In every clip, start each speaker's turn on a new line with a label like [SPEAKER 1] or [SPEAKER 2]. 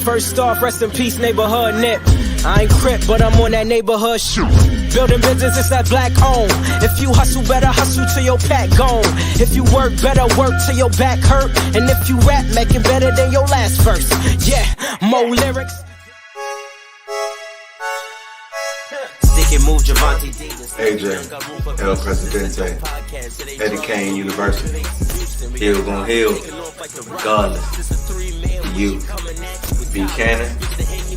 [SPEAKER 1] First off, rest in peace, neighborhood nip. I ain't crip, but I'm on that neighborhood shoot. Building business, it's that black owned. If you hustle, better hustle till your pack gone. If you work, better work till your back hurt. And if you rap, make it better than your last verse. Yeah, more lyrics.
[SPEAKER 2] AJ, El Presidente, Eddie Kane University. Hill gon' heal, regardless. You, Buchanan,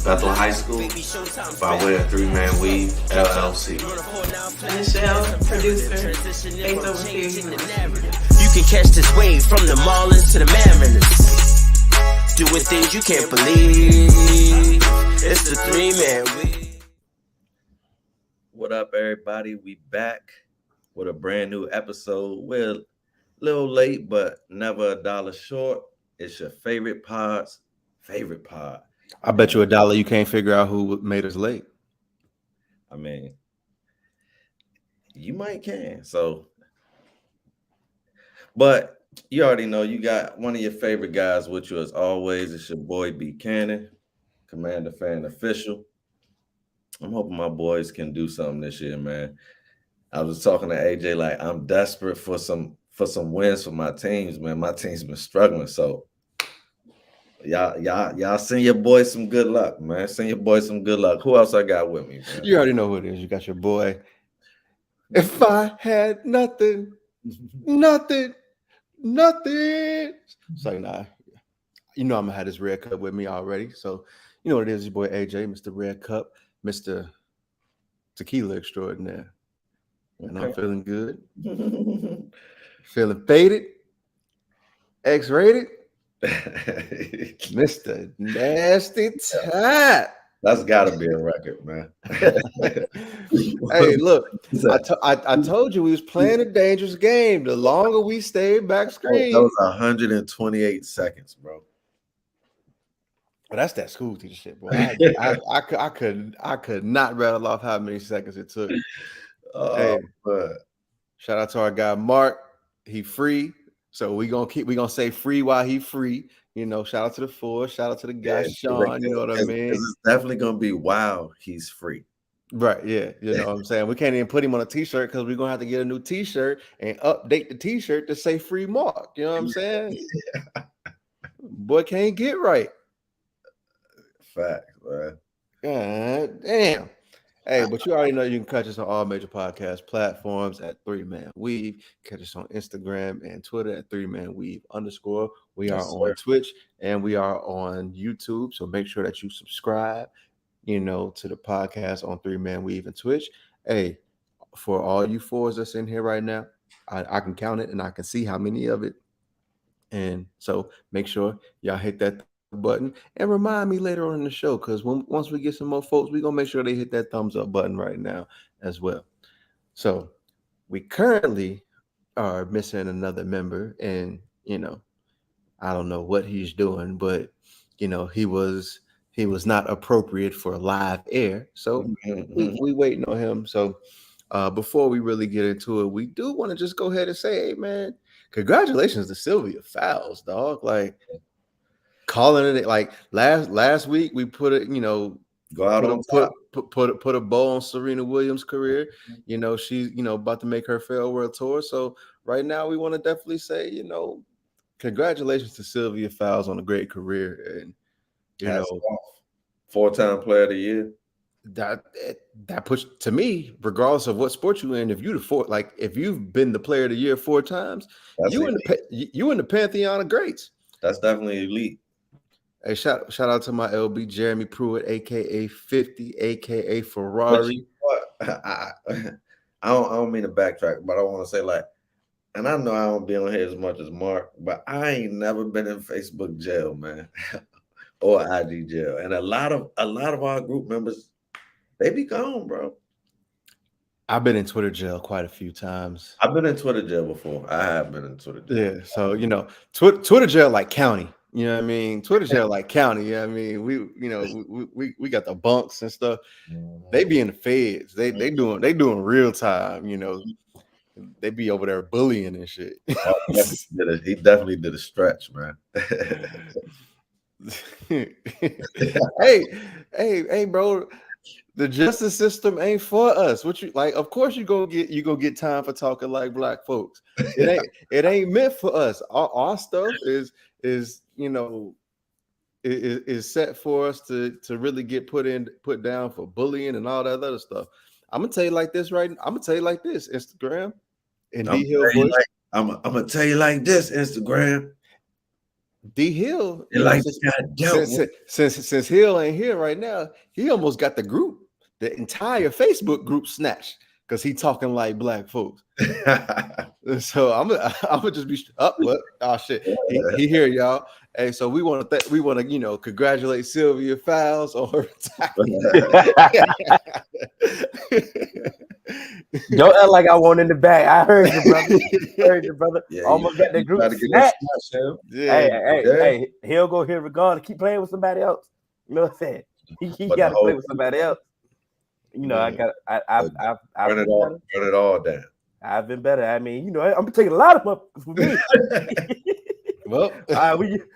[SPEAKER 2] Bethel High School, by way of 3-Man Weave, LLC.
[SPEAKER 3] Michelle, producer, based over here.
[SPEAKER 1] You can catch this wave from the Marlins to the Mariners. Doing things you can't believe. It's the 3-Man Weave.
[SPEAKER 2] What up, everybody? We back with a brand new episode. We're a little late, but never a dollar short. It's your favorite pod's favorite pod.
[SPEAKER 4] I bet you $1 you can't figure out who made us late.
[SPEAKER 2] I mean, you might can. So, but you already know you got one of your favorite guys with you as always. It's your boy Buchanan, Commander Fan Official. I'm hoping my boys can do something this year, man. I was talking to AJ, like, I'm desperate for some wins for my teams, man. My team's been struggling, so y'all send your boys some good luck, man. Send your boys some good luck. Who else I got with me, man?
[SPEAKER 4] You already know who it is. You got your boy. If I had nothing. It's like, nah. You know I'm gonna have this red cup with me already. So you know what it is, your boy AJ, Mr. Red Cup, Mr. Tequila Extraordinaire. And I'm feeling good. Feeling faded. X-rated. Mr. Nasty Tap.
[SPEAKER 2] That's got to be a record, man.
[SPEAKER 4] Hey, look, I told you we was playing a dangerous game. The longer we stayed back screen.
[SPEAKER 2] That was 128 seconds, bro.
[SPEAKER 4] But that's that school teacher shit, bro. I could not rattle off how many seconds it took. Hey, shout out to our guy Mark. He free, so we gonna say free while he free. You know, shout out to the four, shout out to the guy Sean. You know what I mean?
[SPEAKER 2] It's definitely gonna be wow. He's free,
[SPEAKER 4] right? Yeah, you know what I'm saying. We can't even put him on a t-shirt because we're gonna have to get a new t-shirt and update the t-shirt to say free Mark. You know what I'm saying? Yeah. Boy can't get right.
[SPEAKER 2] Fact, man.
[SPEAKER 4] God damn. Hey, but you already know you can catch us on all major podcast platforms at 3-Man Weave. Catch us on Instagram and Twitter at 3-Man Weave _. We are on Twitch and we are on YouTube. So make sure that you subscribe, you know, to the podcast on 3-Man Weave and Twitch. Hey, for all you fours that's in here right now, I can count it and I can see how many of it. And so make sure y'all hit that button and remind me later on in the show, because once we get some more folks, we're gonna make sure they hit that thumbs up button right now as well. So we currently are missing another member, and you know, I don't know what he's doing, but you know, he was not appropriate for live air, so we waiting on him. So before we really get into it, we do want to just go ahead and say, hey man, congratulations to Sylvia Fowles, dog. Like, calling it like last week, we put it, you know,
[SPEAKER 2] go out on top.
[SPEAKER 4] Put a bow on Serena Williams' career. You know, she's, you know, about to make her farewell world tour. So right now, we want to definitely say, you know, congratulations to Sylvia Fowles on a great career, and you know,
[SPEAKER 2] 4-time player of the year.
[SPEAKER 4] That puts, to me, regardless of what sport you're in, if you've been the player of the year 4 times, you in the pantheon of greats. That's definitely elite. Hey, shout out to my LB Jeremy Pruitt, aka 50, aka Ferrari.
[SPEAKER 2] I don't mean to backtrack, but I want to say, like, and I know I don't be on here as much as Mark, but I ain't never been in Facebook jail, man, or IG jail. And a lot of our group members, they be gone, bro.
[SPEAKER 4] I've been in Twitter jail quite a few times.
[SPEAKER 2] I've been in Twitter jail before. I have been in Twitter jail.
[SPEAKER 4] Yeah, so you know, Twitter jail like county. You know what I mean? Twitter jail like county. You know what I mean? We got the bunks and stuff. They be in the feds. They doing real time. You know, they be over there bullying and shit.
[SPEAKER 2] He definitely did a stretch, man.
[SPEAKER 4] hey, bro. The justice system ain't for us. What you like? Of course you gonna get time for talking like black folks. It ain't meant for us. Our stuff is is set for us to really get put down for bullying and all that other stuff. I'm gonna tell you like this, right? I'm gonna tell you like this, Instagram and D Hill Bush.
[SPEAKER 2] I'm gonna tell you like this, Instagram.
[SPEAKER 4] D Hill, since Hill ain't here right now, he almost got the entire Facebook group snatched because he talking like black folks. So I'm gonna just be up. What? Oh shit, he here, y'all. Hey, so we want to congratulate Sylvia Fowles on her
[SPEAKER 5] Don't act like I want in the back. I heard you, brother. Yeah, almost got the group snatched. Hey, he'll go here regardless. Keep playing with somebody else. You know what I'm saying? He got to play with somebody else. You know, I've
[SPEAKER 2] run it all down.
[SPEAKER 5] I've been better. I mean, I'm taking a lot of them for me.
[SPEAKER 4] Well,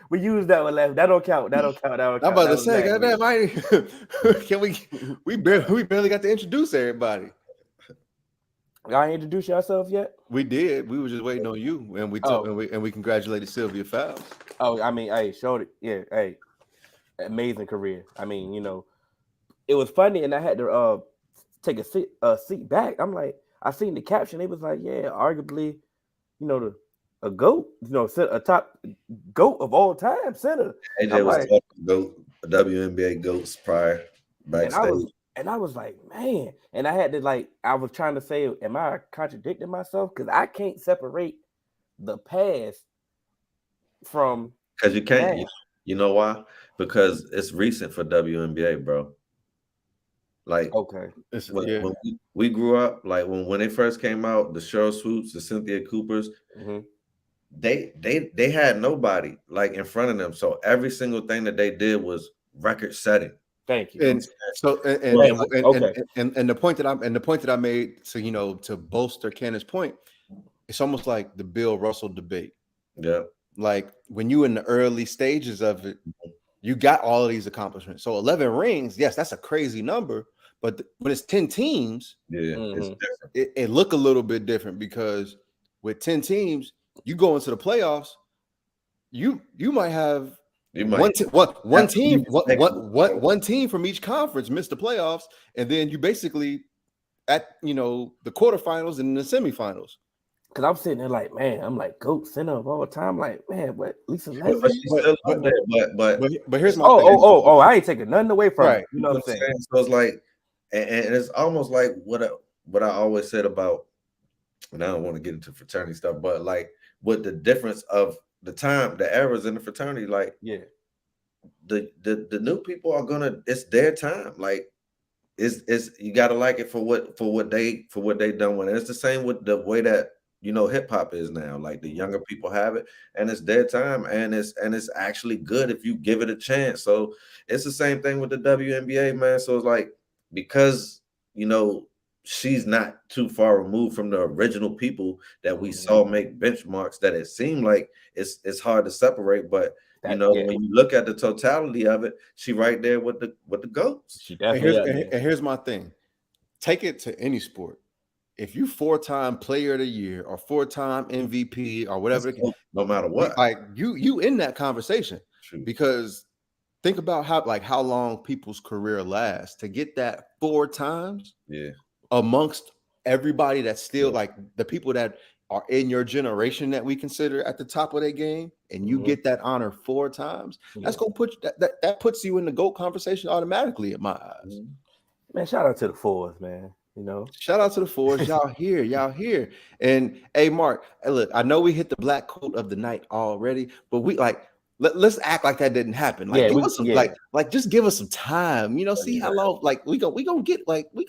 [SPEAKER 5] we use that one last. That don't count. I'm
[SPEAKER 4] about to say, goddamn, we barely got to introduce everybody.
[SPEAKER 5] Y'all ain't introduced yourself yet?
[SPEAKER 4] We did. We were just waiting on you, and we congratulated Sylvia Fowles.
[SPEAKER 5] Oh, I mean, hey, showed it. Yeah, hey, amazing career. I mean, it was funny, and I had to take a seat back. I'm like, I seen the caption. It was like, yeah, arguably, a GOAT, a top GOAT of all time center.
[SPEAKER 2] AJ was like, GOAT, WNBA GOATs prior backstage.
[SPEAKER 5] And I was like, man. And I had to I was trying to say, am I contradicting myself? Because I can't separate the past from.
[SPEAKER 2] Because you can't. You know why? Because it's recent for WNBA, bro. Like,
[SPEAKER 5] okay,
[SPEAKER 2] when we grew up, like when they first came out, the Cheryl Swoops, the Cynthia Coopers, they had nobody like in front of them. So every single thing that they did was record setting.
[SPEAKER 5] Thank you.
[SPEAKER 4] And so and the point that I made to bolster Kenneth's point, it's almost like the Bill Russell debate.
[SPEAKER 2] Yeah.
[SPEAKER 4] Like when you in the early stages of it, you got all of these accomplishments. So 11 rings, yes, that's a crazy number. But when it's 10 teams,
[SPEAKER 2] it's different.
[SPEAKER 4] It look a little bit different because with 10 teams, you go into the playoffs, you might have one team from each conference miss the playoffs, and then you basically at the quarterfinals and the semifinals.
[SPEAKER 5] Because I'm sitting there like, man, I'm like GOAT center of all time. Like, man, what Lisa Leslie?
[SPEAKER 2] But
[SPEAKER 4] here's my
[SPEAKER 5] I ain't taking nothing away from it. You know what I'm saying?
[SPEAKER 2] So it's like, and it's almost like what I always said about, and I don't want to get into fraternity stuff, but like with the difference of the time, the eras in the fraternity, like the new people are gonna, it's their time. Like it's you gotta like it for what they done with it. It's the same with the way that hip hop is now. Like the younger people have it, and it's their time, and it's actually good if you give it a chance. So it's the same thing with the WNBA, man. So it's like, because she's not too far removed from the original people that we saw make benchmarks, that it seemed like it's hard to separate. But when you look at the totality of it, she right there with the GOATs.
[SPEAKER 5] She definitely.
[SPEAKER 4] And here's my thing: take it to any sport. If you 4-time player of the year or 4-time MVP or whatever,
[SPEAKER 2] no matter what,
[SPEAKER 4] like you in that conversation. True. Because think about how long people's career lasts to get that 4 times.
[SPEAKER 2] Yeah.
[SPEAKER 4] Amongst everybody that's still like the people that are in your generation that we consider at the top of their game, and you get that honor 4 times, that's gonna put that puts you in the GOAT conversation automatically in my eyes.
[SPEAKER 5] Man, shout out to the fours, man.
[SPEAKER 4] Shout out to the fours. Y'all here. And hey, Mark, look, I know we hit the black quote of the night already, but we let's act like that didn't happen. Like, just give us some time. See how long. Like we gonna get like we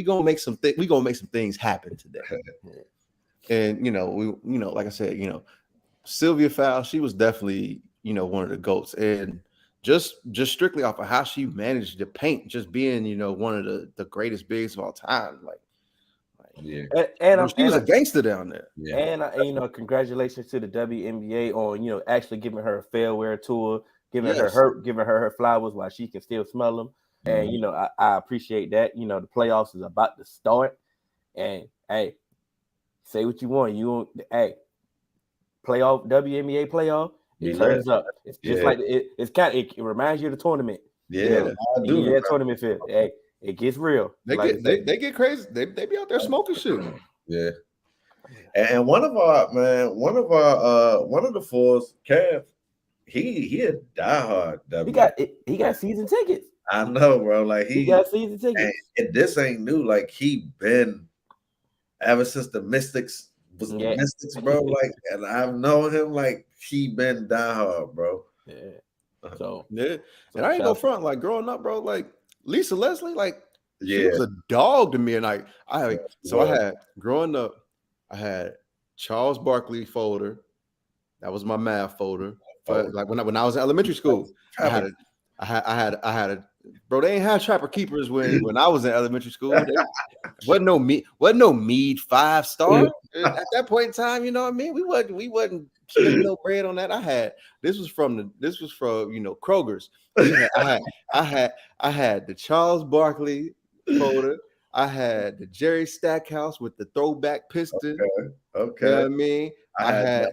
[SPEAKER 4] gonna make some things happen today. And like I said, Sylvia Fowles, she was definitely one of the GOATs, and just strictly off of how she managed to paint, just being one of the greatest bigs of all time. And she was a gangster down there.
[SPEAKER 5] Yeah. And congratulations to the WNBA on actually giving her a farewell tour giving
[SPEAKER 4] Yes.
[SPEAKER 5] her flowers while she can still smell them. And you know, I appreciate that. You know, the playoffs is about to start, and hey, say what you want. Playoff WNBA playoff. It turns up. It's just like it reminds you of the tournament.
[SPEAKER 2] Yeah,
[SPEAKER 5] I do. That tournament feel. Hey, it gets real.
[SPEAKER 4] They get crazy. They be out there smoking shit.
[SPEAKER 2] Yeah. And one of the fours, Kev, he a diehard W.
[SPEAKER 5] He got season tickets.
[SPEAKER 2] I know, bro. Like
[SPEAKER 5] he got season tickets.
[SPEAKER 2] And this ain't new. Like he been ever since the Mystics was the Mystics, bro. Like, and I've known him like he been diehard, bro.
[SPEAKER 5] Yeah. So
[SPEAKER 4] and I ain't go front. Like growing up, bro. Like Lisa Leslie, like she was a dog to me, and I had growing up. I had Charles Barkley folder. That was my math folder. But like when I was in elementary school, I had a bro. They ain't have Trapper Keepers when I was in elementary school. Wasn't no Mead 5-star at that point in time. You know what I mean? We wasn't spending no bread on that. This was from Kroger's. I had the Charles Barkley folder. I had the Jerry Stackhouse with the throwback piston.
[SPEAKER 2] Okay.
[SPEAKER 4] You know what I mean? I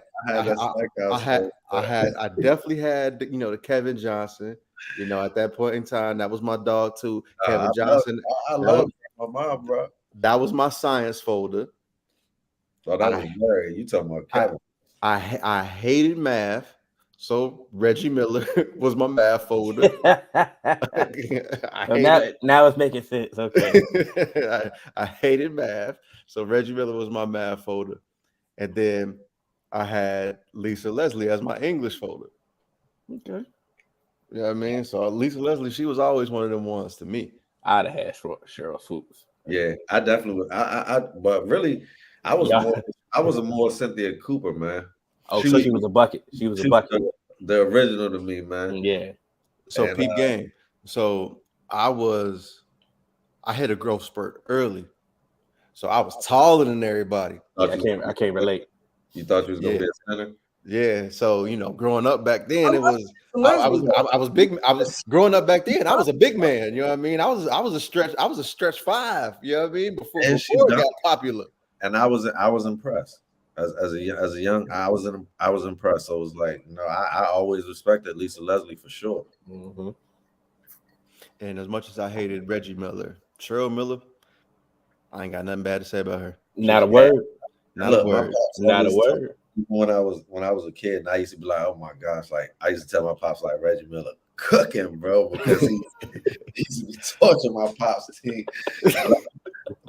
[SPEAKER 4] definitely had the Kevin Johnson. You know, at that point in time, that was my dog too. Kevin Johnson.
[SPEAKER 2] I love my mom, bro.
[SPEAKER 4] That was my science folder.
[SPEAKER 2] So that was Larry. You talking about Kevin?
[SPEAKER 4] I hated math. So Reggie Miller was my math folder.
[SPEAKER 5] Now it's making sense. Okay.
[SPEAKER 4] I hated math. So Reggie Miller was my math folder. And then I had Lisa Leslie as my English folder.
[SPEAKER 5] Okay.
[SPEAKER 4] You know what I mean? So Lisa Leslie, she was always one of them ones to me.
[SPEAKER 5] I'd have had Cheryl Swoops.
[SPEAKER 2] Yeah, I definitely would. But really, I was a more Cynthia Cooper, man.
[SPEAKER 5] Oh, she was a bucket. She was a bucket.
[SPEAKER 2] The original to me, man.
[SPEAKER 5] Yeah.
[SPEAKER 4] So peep game. So I hit a growth spurt early. So I was taller than everybody.
[SPEAKER 5] Yeah, I can't relate.
[SPEAKER 2] You thought you was gonna be a center?
[SPEAKER 4] Yeah. So growing up back then, I was big. I was growing up back then. I was a big man. You know what I mean? I was a stretch 5. You know what I mean? Before it got popular.
[SPEAKER 2] And I was impressed. As a young, I was impressed. So it was like, I always respected Lisa Leslie for sure.
[SPEAKER 5] Mm-hmm.
[SPEAKER 4] And as much as I hated Reggie Miller, Cheryl Miller, I ain't got nothing bad to say about her.
[SPEAKER 5] Not a word.
[SPEAKER 4] Not a word.
[SPEAKER 5] Not a word.
[SPEAKER 2] When I was a kid, and I used to be like, oh my gosh, like I used to tell my pops like Reggie Miller cooking, bro, because he used to be torturing my pops team.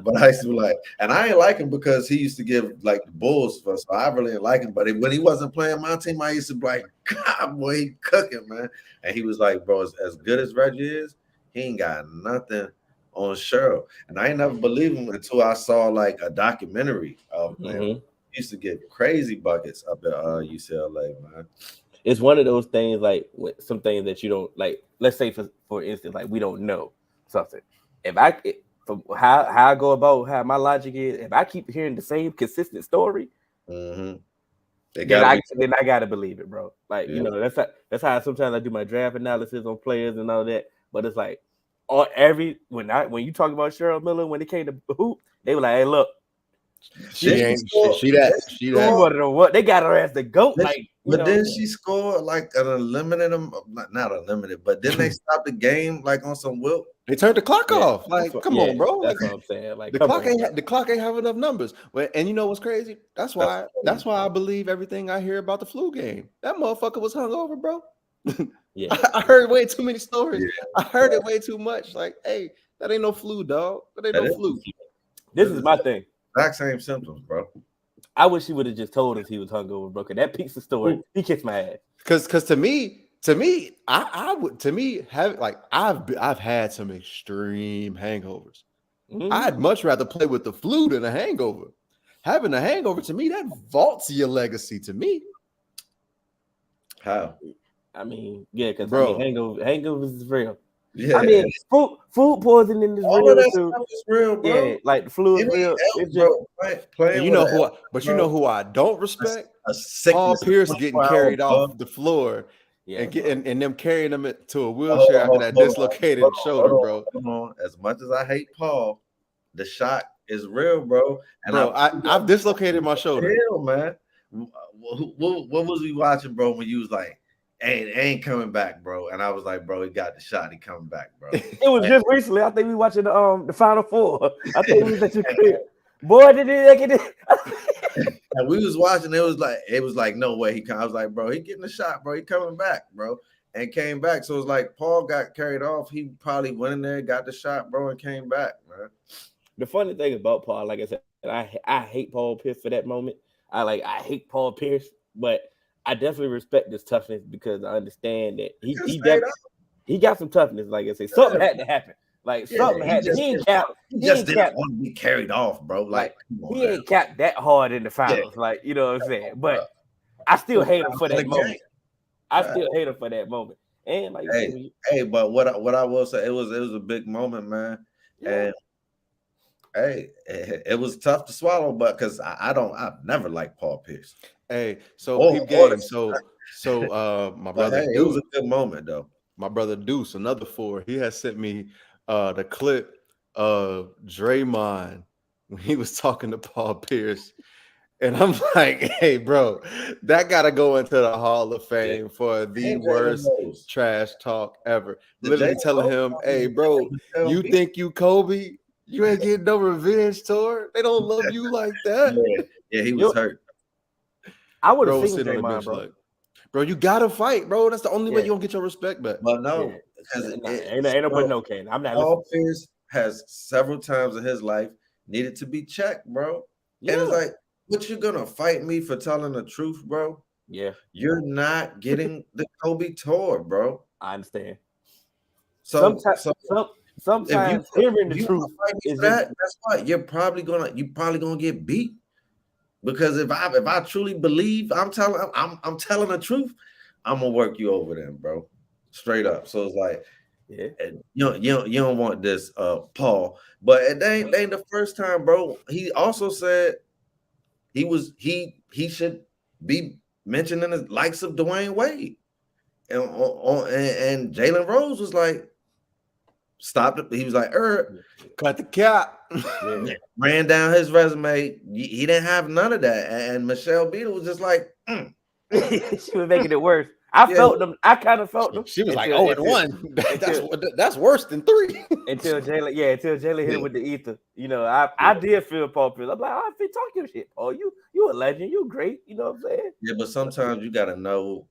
[SPEAKER 2] But I used to be like, and I ain't like him because he used to give like the Bulls for, so I really didn't like him. But when he wasn't playing my team, I used to be like, God, boy, he cooking, man. And he was like, bro, as good as Reggie is, he ain't got nothing on Cheryl. And I ain't never believed him until I saw like a documentary of him.
[SPEAKER 5] Mm-hmm.
[SPEAKER 2] He used to get crazy buckets up at UCLA, man.
[SPEAKER 5] It's one of those things, like some things that you don't like. Let's say for instance, like we don't know something. From how I go about how my logic is, if I keep hearing the same consistent story, then I gotta believe it, bro. Like that's how sometimes I do my draft analysis on players and all that. But it's like when you talk about Cheryl Miller when it came to hoop, they were like, hey, look,
[SPEAKER 4] she that.
[SPEAKER 5] What they got her as the GOAT,
[SPEAKER 2] But then she scored like an unlimited, not unlimited, but then they stopped the game like on some Wilt.
[SPEAKER 4] They turned the clock off. Like, come on, bro.
[SPEAKER 5] That's what I'm saying. Like
[SPEAKER 4] the clock ain't have enough numbers. And you know what's crazy? That's why I believe everything I hear about the flu game. That motherfucker was hungover, bro.
[SPEAKER 5] Yeah,
[SPEAKER 4] I heard way too many stories. Yeah. I heard it way too much. Like, hey, that ain't no flu, dog. That ain't no flu.
[SPEAKER 5] This is my thing.
[SPEAKER 2] Exact same symptoms, bro.
[SPEAKER 5] I wish he would have just told us he was hungover, bro. Cause that pizza story, he kissed my ass.
[SPEAKER 4] Cause to me, I've had some extreme hangovers. Mm-hmm. I'd much rather play with the flu than a hangover. Having a hangover to me, that vaults your legacy to me.
[SPEAKER 2] How?
[SPEAKER 5] I mean, yeah, because hangovers is real.
[SPEAKER 2] Yeah.
[SPEAKER 5] I mean, food poisoning is
[SPEAKER 2] all
[SPEAKER 5] real
[SPEAKER 2] of that
[SPEAKER 5] too.
[SPEAKER 2] Stuff is real, bro.
[SPEAKER 5] Yeah, like the flu is real. It's just,
[SPEAKER 4] you know who I don't respect? Paul Pierce getting carried off the floor
[SPEAKER 5] Yeah,
[SPEAKER 4] and them carrying him to a wheelchair after that dislocated shoulder, bro.
[SPEAKER 2] Hold on. As much as I hate Paul, the shot is real, bro. And
[SPEAKER 4] Bro, I've dislocated my shoulder.
[SPEAKER 2] Hell, man. What was we watching, bro? When you was like, ain't coming back, bro. And I was like, bro, he got the shot. He coming back, bro.
[SPEAKER 5] it was just recently. I think we watching the Final Four. I think we was at your crib. Boy, did he get it?
[SPEAKER 2] And we was watching. It was like no way I was like, bro, he getting the shot, bro. He coming back, bro, and came back. So it's like Paul got carried off. He probably went in there, got the shot, bro, and came back, man.
[SPEAKER 5] The funny thing about Paul, like I said, I hate Paul Pierce for that moment. I hate Paul Pierce, but I definitely respect his toughness because I understand that he got some toughness. Like I said, something had to happen. Like something had to. He
[SPEAKER 2] didn't want to be carried off, bro. Like
[SPEAKER 5] he ain't capped that hard in the finals. Yeah. Like, you know what I'm saying? But I still hate him for that moment. I still hate him for that moment. And like,
[SPEAKER 2] but what I will say, it was a big moment, man. Yeah. And it was tough to swallow, but because I've never liked Paul Pierce.
[SPEAKER 4] Hey, so keep game. So my brother,
[SPEAKER 2] it was a good moment though.
[SPEAKER 4] My brother Deuce, another 4, he has sent me the clip of Draymond when he was talking to Paul Pierce. And I'm like, hey, bro, that got to go into the Hall of Fame for the worst trash talk ever. Literally telling him, hey, bro, you think you Kobe? You ain't getting no revenge tour. They don't love you like that.
[SPEAKER 2] Yeah, he was hurt.
[SPEAKER 5] I would have seen Draymond, bro.
[SPEAKER 4] Like, bro, you got to fight, bro. That's the only way you don't get your respect back.
[SPEAKER 2] But no.
[SPEAKER 5] Ain't nobody no can. I'm not.
[SPEAKER 2] Paul Pierce has several times in his life needed to be checked, bro. Yeah. And it's like, what you gonna fight me for telling the truth, bro?
[SPEAKER 5] Yeah,
[SPEAKER 2] you're not getting the Kobe tour, bro.
[SPEAKER 5] I understand.
[SPEAKER 2] Sometimes
[SPEAKER 5] hearing the truth is
[SPEAKER 2] that's what you're probably gonna get beat. Because if I truly believe I'm telling the truth, I'm gonna work you over them, bro. Straight up. So it's like, you don't want this, Paul. But it ain't the first time, bro. He also said he should be mentioned in the likes of Dwayne Wade, and Jalen Rose was like, stopped it. He was like,
[SPEAKER 4] cut the cap.
[SPEAKER 2] Ran down his resume. He didn't have none of that. And Michelle Beadle was just like,
[SPEAKER 5] she was making it worse. I felt them. I kind of felt them.
[SPEAKER 4] She was like, 0-1. That's worse than 3.
[SPEAKER 5] Until Jalen hit it with the ether. You know, I did feel Paul Pierce. I'm like, I feel talk your shit, Paul. You a legend. You great. You know what I'm saying?
[SPEAKER 2] Yeah, but sometimes you gotta know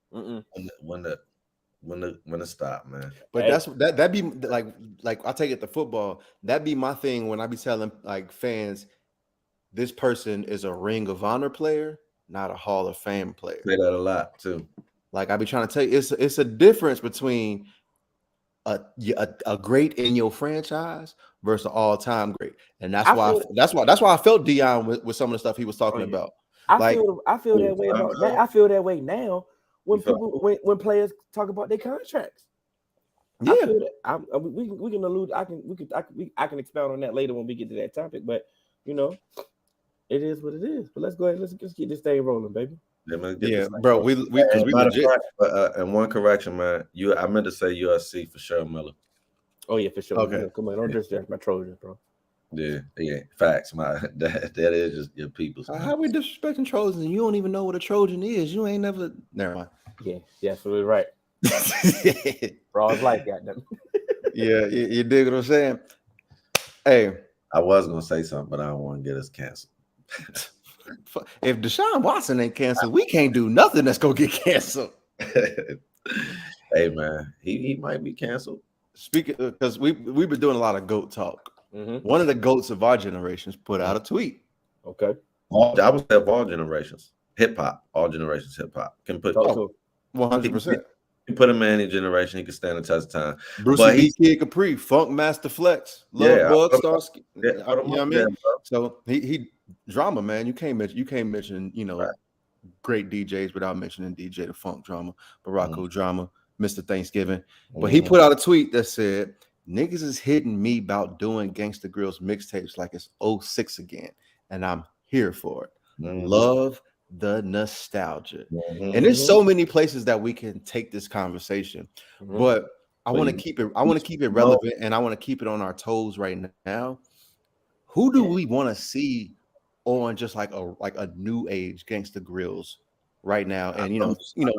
[SPEAKER 2] when to stop, man.
[SPEAKER 4] But that'd be like I take it to football. That'd be my thing when I be telling like fans, this person is a Ring of Honor player, not a Hall of Fame player.
[SPEAKER 2] Say that a lot too.
[SPEAKER 4] Like I be trying to tell you, it's a difference between a great in your franchise versus an all-time great, and that's why I felt Dion with some of the stuff he was talking about.
[SPEAKER 5] I feel that way about that. I feel that way now when when players talk about their contracts. Yeah, we can allude. I can expound on that later when we get to that topic. But you know, it is what it is. But let's go ahead. Let's get this thing rolling, baby.
[SPEAKER 4] Yeah, bro. We legit.
[SPEAKER 2] And one correction, man. I meant to say USC for Cheryl Miller.
[SPEAKER 5] Oh yeah, for sure.
[SPEAKER 4] Okay,
[SPEAKER 5] come on, don't disrespect my Trojans, bro.
[SPEAKER 2] Yeah. Facts. That is just your people's.
[SPEAKER 4] How we disrespecting Trojans and you don't even know what a Trojan is? You ain't never. Never mind.
[SPEAKER 5] Yeah, absolutely right. Bro, I was like that.
[SPEAKER 4] Yeah, you dig what I'm saying? Hey,
[SPEAKER 2] I was gonna say something, but I don't want to get us canceled.
[SPEAKER 4] If Deshaun Watson ain't canceled, we can't do nothing that's gonna get canceled.
[SPEAKER 2] Hey man, he might be canceled.
[SPEAKER 4] Speaking because we've been doing a lot of GOAT talk. Mm-hmm. One of the GOATs of our generations put out a tweet.
[SPEAKER 5] Okay,
[SPEAKER 2] I would say of all generations, hip hop, all generations hip hop can put
[SPEAKER 4] 100%.
[SPEAKER 2] You put him in any generation, he can stand the test of time.
[SPEAKER 4] Brucey B. Kid Capri, Funk Master Flex, Love Bug, Starsky. You know what I mean? So he drama, man. You can't mention great DJs without mentioning DJ the Funk Drama, Baracko Drama, Mr. Thanksgiving. But he put out a tweet that said, "Niggas is hitting me about doing Gangsta Grillz mixtapes like it's 06 again, and I'm here for it. Love the nostalgia.
[SPEAKER 2] Mhm.
[SPEAKER 4] And there's so many places that we can take this conversation, but I
[SPEAKER 2] But
[SPEAKER 4] want to
[SPEAKER 2] you-
[SPEAKER 4] keep it. I want to keep it relevant, and I want to keep it on our toes right now. Who do we want to see on just like a new age Gangsta Grills right now? And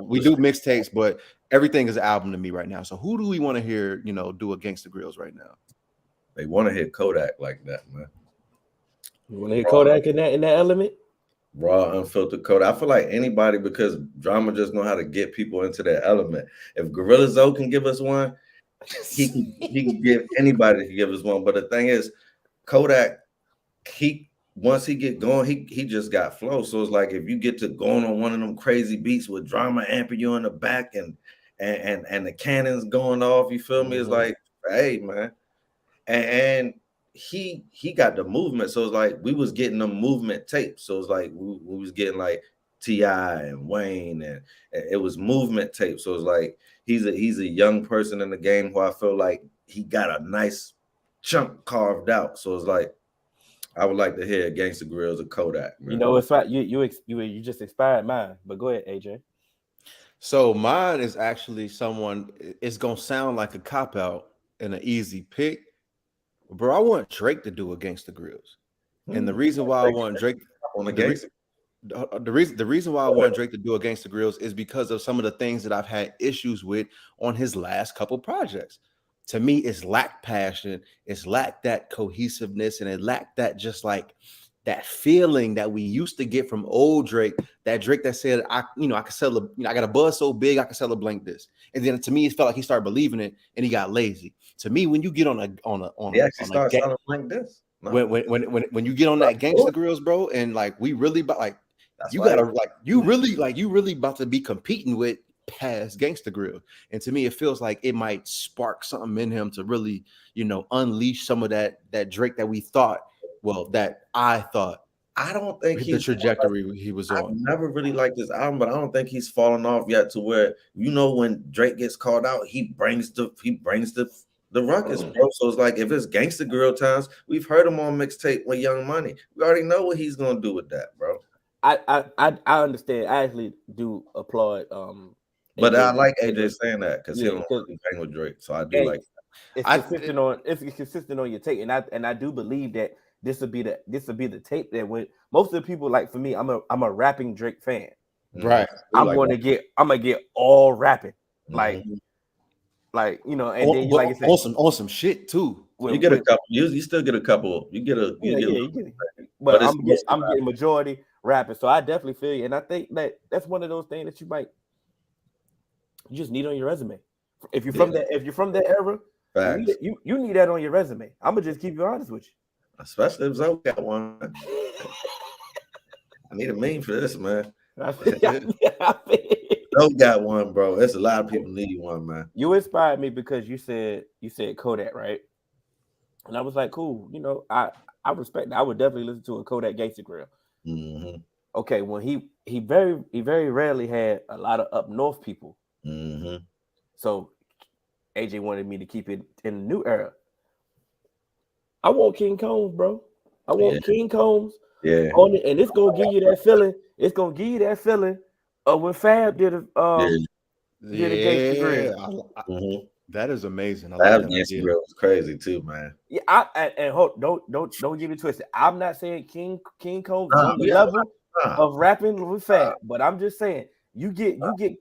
[SPEAKER 4] we do mixtapes, but everything is an album to me right now. So who do we want to hear, do a Gangsta Grills right now?
[SPEAKER 2] They want to hit Kodak like that, man.
[SPEAKER 5] You want to hear Kodak in that element?
[SPEAKER 2] Raw, unfiltered Kodak. I feel like anybody, because drama just know how to get people into that element. If Gorilla Zoe can give us one, he can give anybody to give us one. But the thing is, Kodak, once he get going, he just got flow. So it's like if you get to going on one of them crazy beats with drama amping you in the back and the cannons going off, you feel me? It's like, hey man, and he got the movement. So it's like we was getting the movement tapes. So it's like we was getting like T.I. and Wayne, and it was movement tape. So it's like he's a young person in the game who I feel like he got a nice chunk carved out. So it's like I would like to hear Gangsta Grills of Kodak. Man.
[SPEAKER 5] You know, it's like you just expired mine, but go ahead, AJ.
[SPEAKER 4] So mine is actually someone. It's gonna sound like a cop out and an easy pick, bro. I want Drake to do a Gangsta Grills, and the reason why I want Drake
[SPEAKER 2] on the Gangsta.
[SPEAKER 4] The reason why I want Drake to do a Gangsta Grills is because of some of the things that I've had issues with on his last couple projects. To me, it's lacked passion, it's lacked that cohesiveness, and it lacked that just like that feeling that we used to get from old Drake. That Drake that said, I could sell I got a buzz so big I could sell a blank this. And then to me, it felt like he started believing it and he got lazy. To me, when you get on
[SPEAKER 2] selling like this.
[SPEAKER 4] No. When you get on that Gangsta Grills, bro, and like we really you really about to be competing with past Gangsta Grill. And to me, it feels like it might spark something in him to really, unleash some of that Drake that I thought.
[SPEAKER 2] I don't think
[SPEAKER 4] the trajectory he was on.
[SPEAKER 2] I never really liked this album, but I don't think he's fallen off yet to where when Drake gets called out, he brings the ruckus, bro. So it's like if it's Gangsta Grill times, we've heard him on mixtape with Young Money. We already know what he's gonna do with that, bro.
[SPEAKER 5] I understand. I actually do applaud.
[SPEAKER 2] But
[SPEAKER 5] AJ,
[SPEAKER 2] I like AJ saying that because he don't really hang with Drake, so I do like.
[SPEAKER 5] It's consistent on your take, and I do believe that this would be the tape that when most of the people, like for me, I'm a rapping Drake fan,
[SPEAKER 4] right?
[SPEAKER 5] I'm gonna get all rapping, like and then like you said,
[SPEAKER 4] awesome shit too.
[SPEAKER 2] You get a couple. You still get a couple. You get a.
[SPEAKER 5] But I'm getting majority rapping, so I definitely feel you, and I think that's one of those things that you just need on your resume. If you're from that era, you need that on your resume. I'm gonna just keep you honest with you.
[SPEAKER 2] Especially if Zoe got one. I need a meme for this, man. Zoe got one, bro. There's a lot of people need one, man.
[SPEAKER 5] You inspired me because you said Kodak, right? And I was like, cool. I respect that. I would definitely listen to a Kodak Gangsta Grill.
[SPEAKER 2] Mm-hmm.
[SPEAKER 5] Okay, when he very rarely had a lot of up north people.
[SPEAKER 2] Mm-hmm.
[SPEAKER 5] So AJ wanted me to keep it in the new era. I want King Combs, bro. I want King Combs on it, and it's gonna give you that feeling. It's gonna give you that feeling of when Fab did a Gangsta Grill.
[SPEAKER 4] That is amazing. I
[SPEAKER 2] like that Gangsta Grill was crazy too, man.
[SPEAKER 5] Yeah, don't get me twisted. I'm not saying King Combs on the level of rapping with Fab, but I'm just saying you give
[SPEAKER 2] King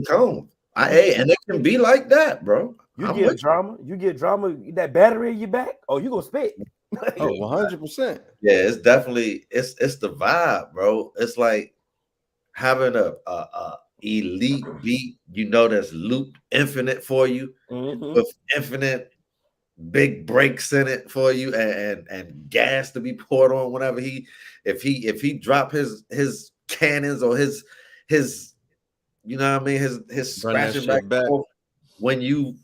[SPEAKER 2] Combs. And it can be like that, bro.
[SPEAKER 5] You get drama, that battery in your back. Oh, you gonna spit.
[SPEAKER 4] 100%.
[SPEAKER 2] Yeah, it's definitely it's the vibe, bro. It's like having a elite beat, that's looped infinite for you, with infinite big breaks in it for you, and gas to be poured on whenever if he drop his cannons or his his scratching back when you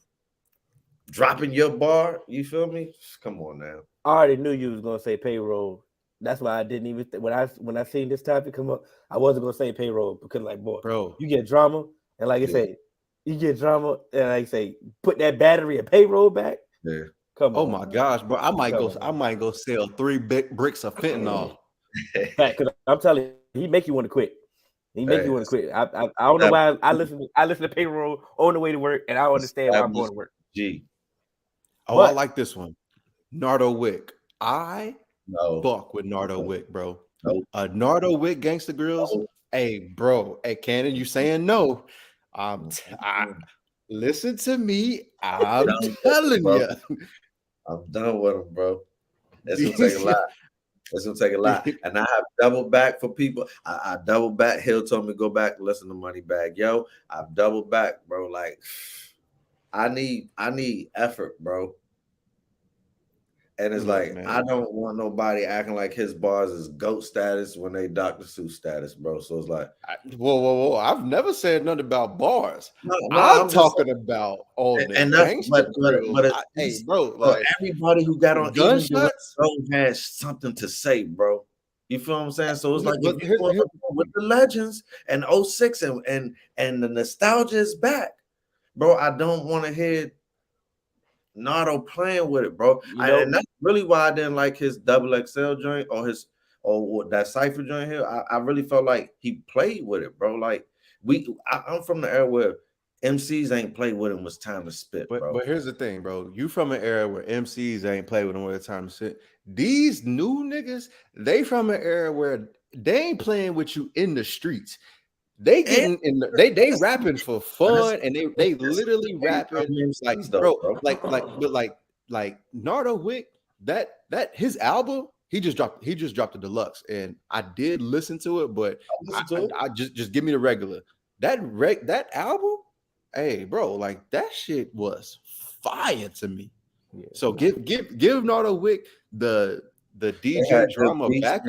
[SPEAKER 2] dropping your bar, you feel me? Come on now.
[SPEAKER 5] I already knew you was gonna say payroll. That's why I didn't even when I seen this topic come up, I wasn't gonna say payroll because bro, you get drama, and like I say, you get drama, and like I say, put that battery and payroll back.
[SPEAKER 2] Yeah.
[SPEAKER 4] Come on. Oh my gosh, bro. I might go sell 3 big bricks of fentanyl.
[SPEAKER 5] Because I'm telling he make you want to quit. He make you want to
[SPEAKER 2] Hey,
[SPEAKER 5] quit. I don't know why I listen to payroll on the way to work, and I understand why I'm going to work.
[SPEAKER 2] G.
[SPEAKER 4] Oh, I
[SPEAKER 5] But
[SPEAKER 4] like this one. Nardo Wick. I
[SPEAKER 2] No.
[SPEAKER 4] fuck with Nardo Wick, bro.
[SPEAKER 2] Nope.
[SPEAKER 4] Nardo Wick Gangsta Grills.
[SPEAKER 2] Nope.
[SPEAKER 4] Hey, bro. Hey, Cannon, you saying no? Listen to me. I'm telling you.
[SPEAKER 2] I'm done with him, bro. It's gonna take a lot. It's gonna take a lot. And I have doubled back for people. I double back. Hill told me go back and listen to Moneybag. Yo, I've doubled back, bro. Like I need effort, bro. And it's
[SPEAKER 4] Look,
[SPEAKER 2] like
[SPEAKER 4] man.
[SPEAKER 2] I don't want nobody acting like his bars is GOAT status when they Dr. Seuss status, bro. So it's like,
[SPEAKER 4] whoa! I've never said nothing about bars.
[SPEAKER 2] no,
[SPEAKER 4] I'm talking about all the
[SPEAKER 2] and that's
[SPEAKER 4] gangster grills. Hey, bro, like
[SPEAKER 2] everybody who got on
[SPEAKER 4] gunshots
[SPEAKER 2] has something to say, bro. You feel what I'm saying? So it's like
[SPEAKER 4] but
[SPEAKER 2] if you go with the legends and 06 and the nostalgia is back, bro. I don't want to hear Nardo playing with it, bro. And that's really why I didn't like his double XL joint or that Cypher joint here. I really felt like he played with it, bro. Like I'm from the era where MCs ain't played with him was time to spit, bro.
[SPEAKER 4] But here's the thing, bro. You from an era where MCs ain't played with them when it's time to sit. These new niggas, they from an era where they ain't playing with you in the streets. They getting in they rapping for fun and they literally rapping like bro, like Nardo Wick, that his album, he just dropped the deluxe and I did listen to it, but I just give me the regular. That album, hey bro, like that shit was fire to me. Yeah. So give Nardo Wick the DJ drama back.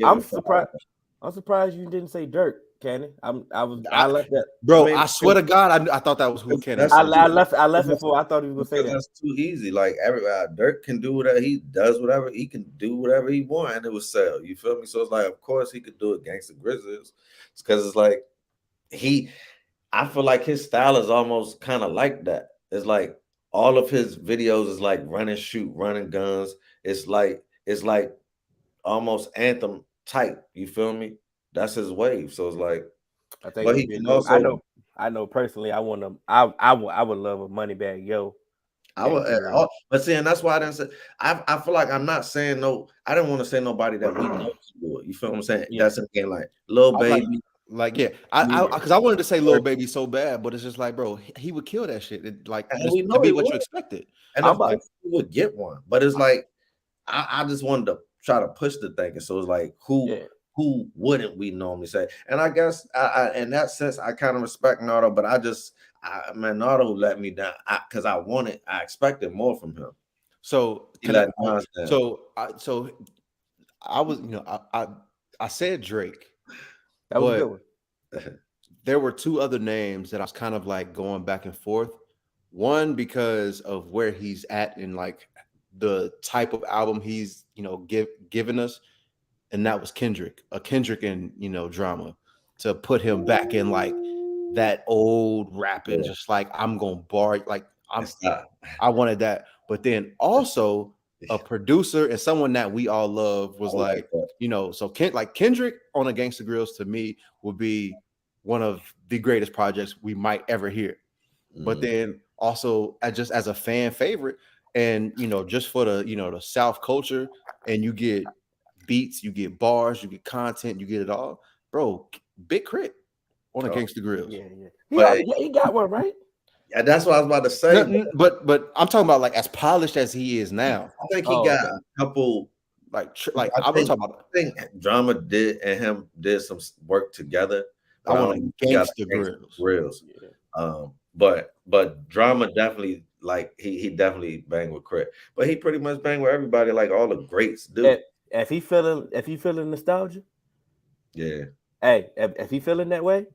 [SPEAKER 5] I'm surprised. I'm surprised you didn't say Dirk, Cannon. I left that,
[SPEAKER 4] bro. I swear to God, I thought that was who Cannon.
[SPEAKER 5] I left it for. I thought he was gonna say that.
[SPEAKER 2] That's too easy. Like everybody, Dirk can do whatever he does, whatever he can do, whatever he want, and it was sell. You feel me? So it's like, of course, he could do it. Gangsta Grizzlies, it's because it's like I feel like his style is almost kind of like that. It's like all of his videos is like run and shoot, running guns. It's like almost anthem type. You feel me? That's his wave. So it's like,
[SPEAKER 5] I think. But he can also. I know personally. I would love a Moneybag Yo.
[SPEAKER 2] I would, but see, and that's why I didn't say. I feel like I'm not saying no. I didn't want to say nobody that we know to do it. You feel what I'm saying? Yeah. That's again like Lil Baby.
[SPEAKER 4] Like yeah, because I wanted to say Lil Baby so bad, but it's just like, bro, he would kill that shit. We know be what you expected,
[SPEAKER 2] and of course he would get one. But it's like I just wanted to try to push the thing, and so it's like who wouldn't we normally say? And I guess in that sense, I kind of respect Nardo, but Nardo let me down because I expected more from him.
[SPEAKER 4] So I was, I said Drake.
[SPEAKER 5] That was a good one.
[SPEAKER 4] There were two other names that I was kind of like going back and forth. One because of where he's at in like the type of album he's given us, and that was Kendrick and drama to put him back in like that old rapping, just like I'm gonna bar like I wanted that, but then also a producer and someone that we all love was so Kendrick on a Gangsta Grills to me would be one of the greatest projects we might ever hear. But then also just as a fan favorite and just for the South culture, and you get beats, you get bars, you get content, you get it all, bro. Big Crit on a Gangsta Grills.
[SPEAKER 5] He got one, right?
[SPEAKER 2] Yeah, that's what I was about to say.
[SPEAKER 4] No, but I'm talking about like as polished as he is now.
[SPEAKER 2] I think he got a couple I think Drama did some work together.
[SPEAKER 4] I want Gangsta Grills.
[SPEAKER 2] Yeah. But Drama definitely he definitely banged with Crit, but he pretty much banged with everybody like all the greats do.
[SPEAKER 5] If he feeling nostalgia,
[SPEAKER 2] yeah.
[SPEAKER 5] Hey, if he feeling that way,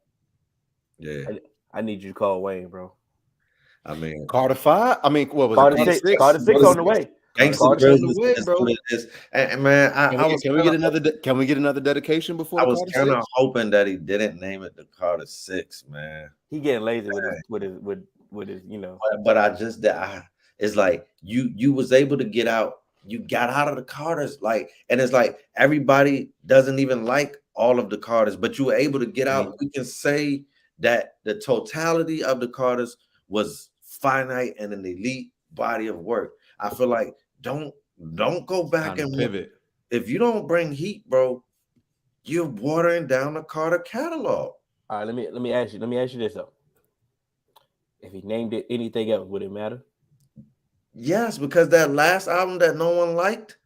[SPEAKER 2] yeah,
[SPEAKER 5] I need you to call Wayne, bro.
[SPEAKER 2] I mean,
[SPEAKER 4] Carter 5. I mean, what was
[SPEAKER 5] Carter
[SPEAKER 4] it?
[SPEAKER 5] 6? Carter 6 on the way.
[SPEAKER 2] Gangsta Grills is bro. And man,
[SPEAKER 4] can we get another dedication before?
[SPEAKER 2] I was kind of hoping that he didn't name it the Carter 6, man.
[SPEAKER 5] He getting lazy with his.
[SPEAKER 2] But I just it's like you was able to get out you got out of the Carters, like, and it's like everybody doesn't even like all of the Carters, but you were able to get out. We can say that the totality of the Carters was finite and an elite body of work. I feel like don't go back and
[SPEAKER 4] pivot.
[SPEAKER 2] If you don't bring heat, bro, you're watering down the Carter catalog.
[SPEAKER 5] All right, let me ask you this though. If he named it anything else, would it matter?
[SPEAKER 2] Yes, because that last album that no one liked,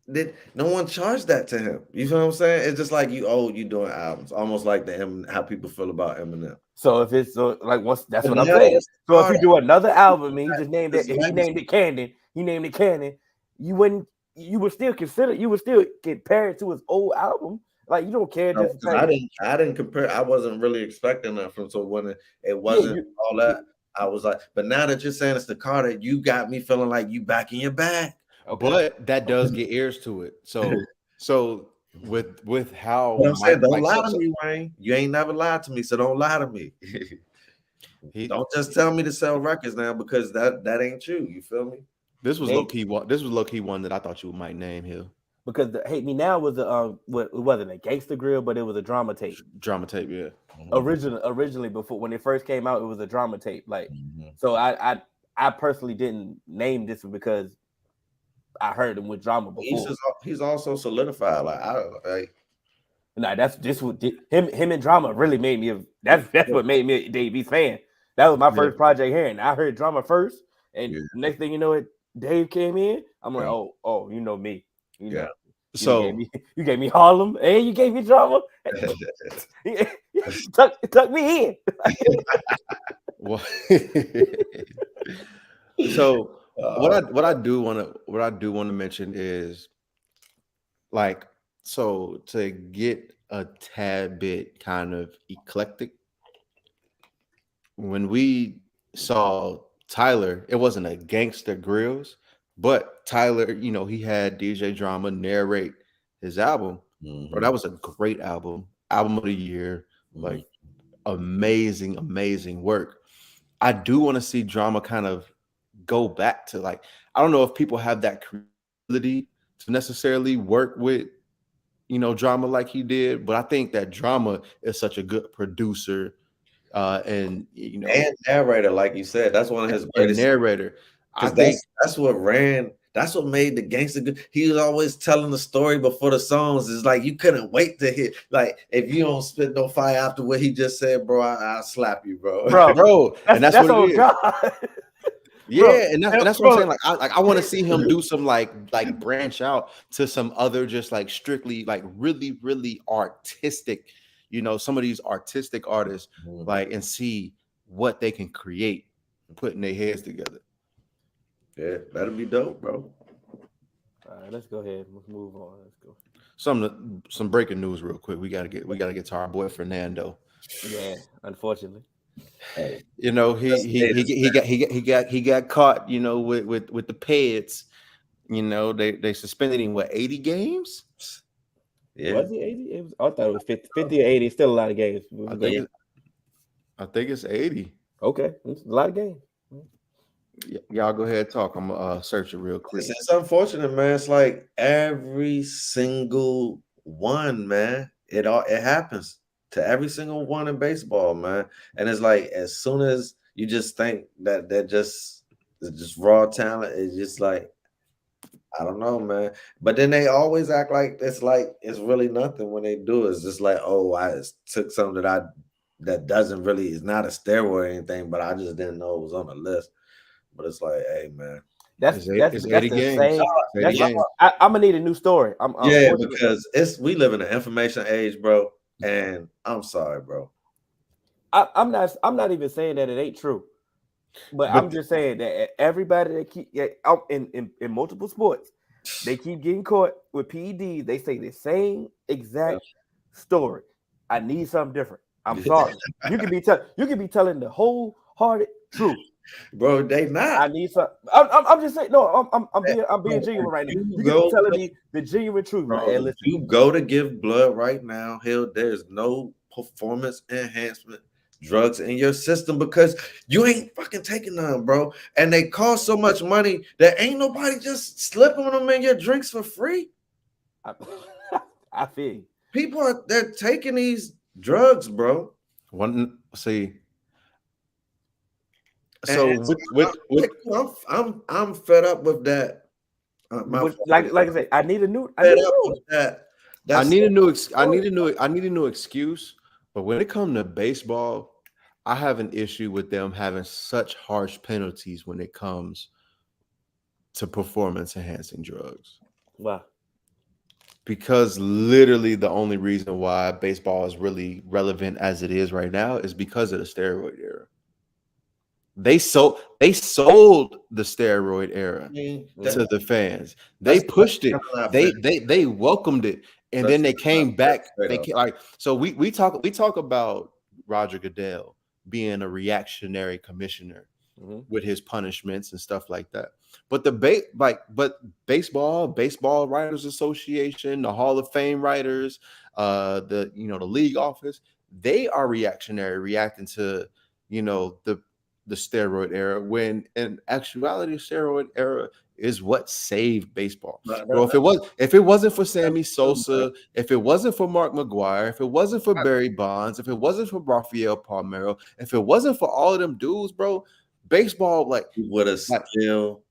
[SPEAKER 2] no one charged that to him. You feel what I'm saying? It's just like you doing albums, almost like how people feel about Eminem.
[SPEAKER 5] So if it's that's what I'm saying. So if you do another album, and he just named it, he named it Cannon. You would still compare it to his old album. Like you don't care.
[SPEAKER 2] No, I didn't compare. I wasn't really expecting that from. So when it wasn't all that, I was like, but now that you're saying it's the Carter, you got me feeling like you back in your bag.
[SPEAKER 4] Okay. But that does get ears to it. So with how
[SPEAKER 2] I'm saying, don't lie to me, Wayne. You ain't never lied to me, so don't lie to me. Don't just tell me to sell records now because that ain't you. You feel me?
[SPEAKER 4] This was low key one. This was low key one that I thought you might name here.
[SPEAKER 5] Because the Hate Me Now was it wasn't a gangster grill, but it was a drama tape.
[SPEAKER 4] Drama tape, yeah.
[SPEAKER 5] Originally, before when it first came out, it was a drama tape. Like, so I personally didn't name this because I heard him with drama before.
[SPEAKER 2] He's also solidified.
[SPEAKER 5] That's just what him and drama really made me. That's what made me a Dave East fan. That was my first project hearing. I heard drama first, and next thing you know, Dave came in. I'm like, oh, you know me. You know, you gave me Harlem and you gave me drama. tuck me in.
[SPEAKER 4] So what I do want to mention is like, so to get a tad bit kind of eclectic, when we saw Tyler, it wasn't a Gangsta Grills, but Tyler, he had DJ Drama narrate his album. Bro, that was a great album of the year, like amazing work. I do want to see Drama kind of go back to, like, I don't know if people have that creativity to necessarily work with, Drama like he did, but I think that Drama is such a good producer and
[SPEAKER 2] narrator, like you said. That's one of his greatest
[SPEAKER 4] narrator. I
[SPEAKER 2] think that's what made the gangster good. He was always telling the story before the songs. It's like you couldn't wait to hear. Like, if you don't spit no fire after what he just said, bro, I'll slap you, bro.
[SPEAKER 4] And that's what it is.
[SPEAKER 5] God.
[SPEAKER 4] Yeah, bro, and that's what I'm saying. Like I want to see him do some like branch out to some other just like strictly like really, really artistic, some of these artistic artists, like, and see what they can create putting their heads together.
[SPEAKER 2] Yeah, that'll be dope, bro.
[SPEAKER 5] All right, let's go ahead. Let's move on. Let's go.
[SPEAKER 4] Some breaking news real quick. We gotta get to our boy Fernando.
[SPEAKER 5] Yeah, unfortunately.
[SPEAKER 2] Hey,
[SPEAKER 4] he got caught, with the Peds. They suspended him 80 games?
[SPEAKER 5] Yeah. Was it 80? I thought it was 50 or 80. Still a lot of games.
[SPEAKER 4] I think it's 80.
[SPEAKER 5] Okay, it's a lot of games.
[SPEAKER 4] Y'all go ahead and talk. I'm gonna search it real quick.
[SPEAKER 2] It's unfortunate, man. It's like every single one, man. It happens to every single one in baseball, man. And it's like, as soon as you just think that they're just raw talent, it's just like, I don't know, man. But then they always act like it's really nothing when they do. It's just like, oh, I took something that doesn't really, is not a steroid or anything, but I just didn't know it was on the list. But it's like, hey, man,
[SPEAKER 5] that's 80 games. I'm gonna need a new story.
[SPEAKER 2] Because we live in an information age, bro. And I'm sorry, bro.
[SPEAKER 5] I'm not even saying that it ain't true, but I'm just saying that everybody that keep out in multiple sports, they keep getting caught with PEDs. They say the same exact story. I need something different. I'm sorry. You can be telling the wholehearted truth.
[SPEAKER 2] Bro, they not.
[SPEAKER 5] I need some. I'm just saying. No, I'm being genuine right now. You can be telling me the genuine truth, bro. Right?
[SPEAKER 2] You go to give blood right now. Hell, there's no performance enhancement drugs in your system because you ain't fucking taking none, bro. And they cost so much money that ain't nobody just slipping them in your drinks for free.
[SPEAKER 5] I feel you.
[SPEAKER 2] People they're taking these drugs, bro.
[SPEAKER 4] See.
[SPEAKER 2] And
[SPEAKER 4] So
[SPEAKER 2] I'm fed up with that.
[SPEAKER 5] Like I said, I need a new.
[SPEAKER 2] Fed up with that.
[SPEAKER 4] I need a new excuse. But when it comes to baseball, I have an issue with them having such harsh penalties when it comes to performance enhancing drugs.
[SPEAKER 5] Wow.
[SPEAKER 4] Because literally the only reason why baseball is really relevant as it is right now is because of the steroid era. They sold the steroid era to the fans. They pushed it. They welcomed it, and then they came back. So we talk about Roger Goodell being a reactionary commissioner with his punishments and stuff like that. But baseball Writers Association, the Hall of Fame writers, the league office, they are reactionary, reacting to the steroid era, when in actuality the steroid era is what saved baseball. Bro, if it wasn't for Sammy Sosa, if it wasn't for Mark McGwire, if it wasn't for Barry Bonds, if it wasn't for Rafael Palmeiro, if it wasn't for all of them dudes, bro, baseball, like,
[SPEAKER 2] we would have still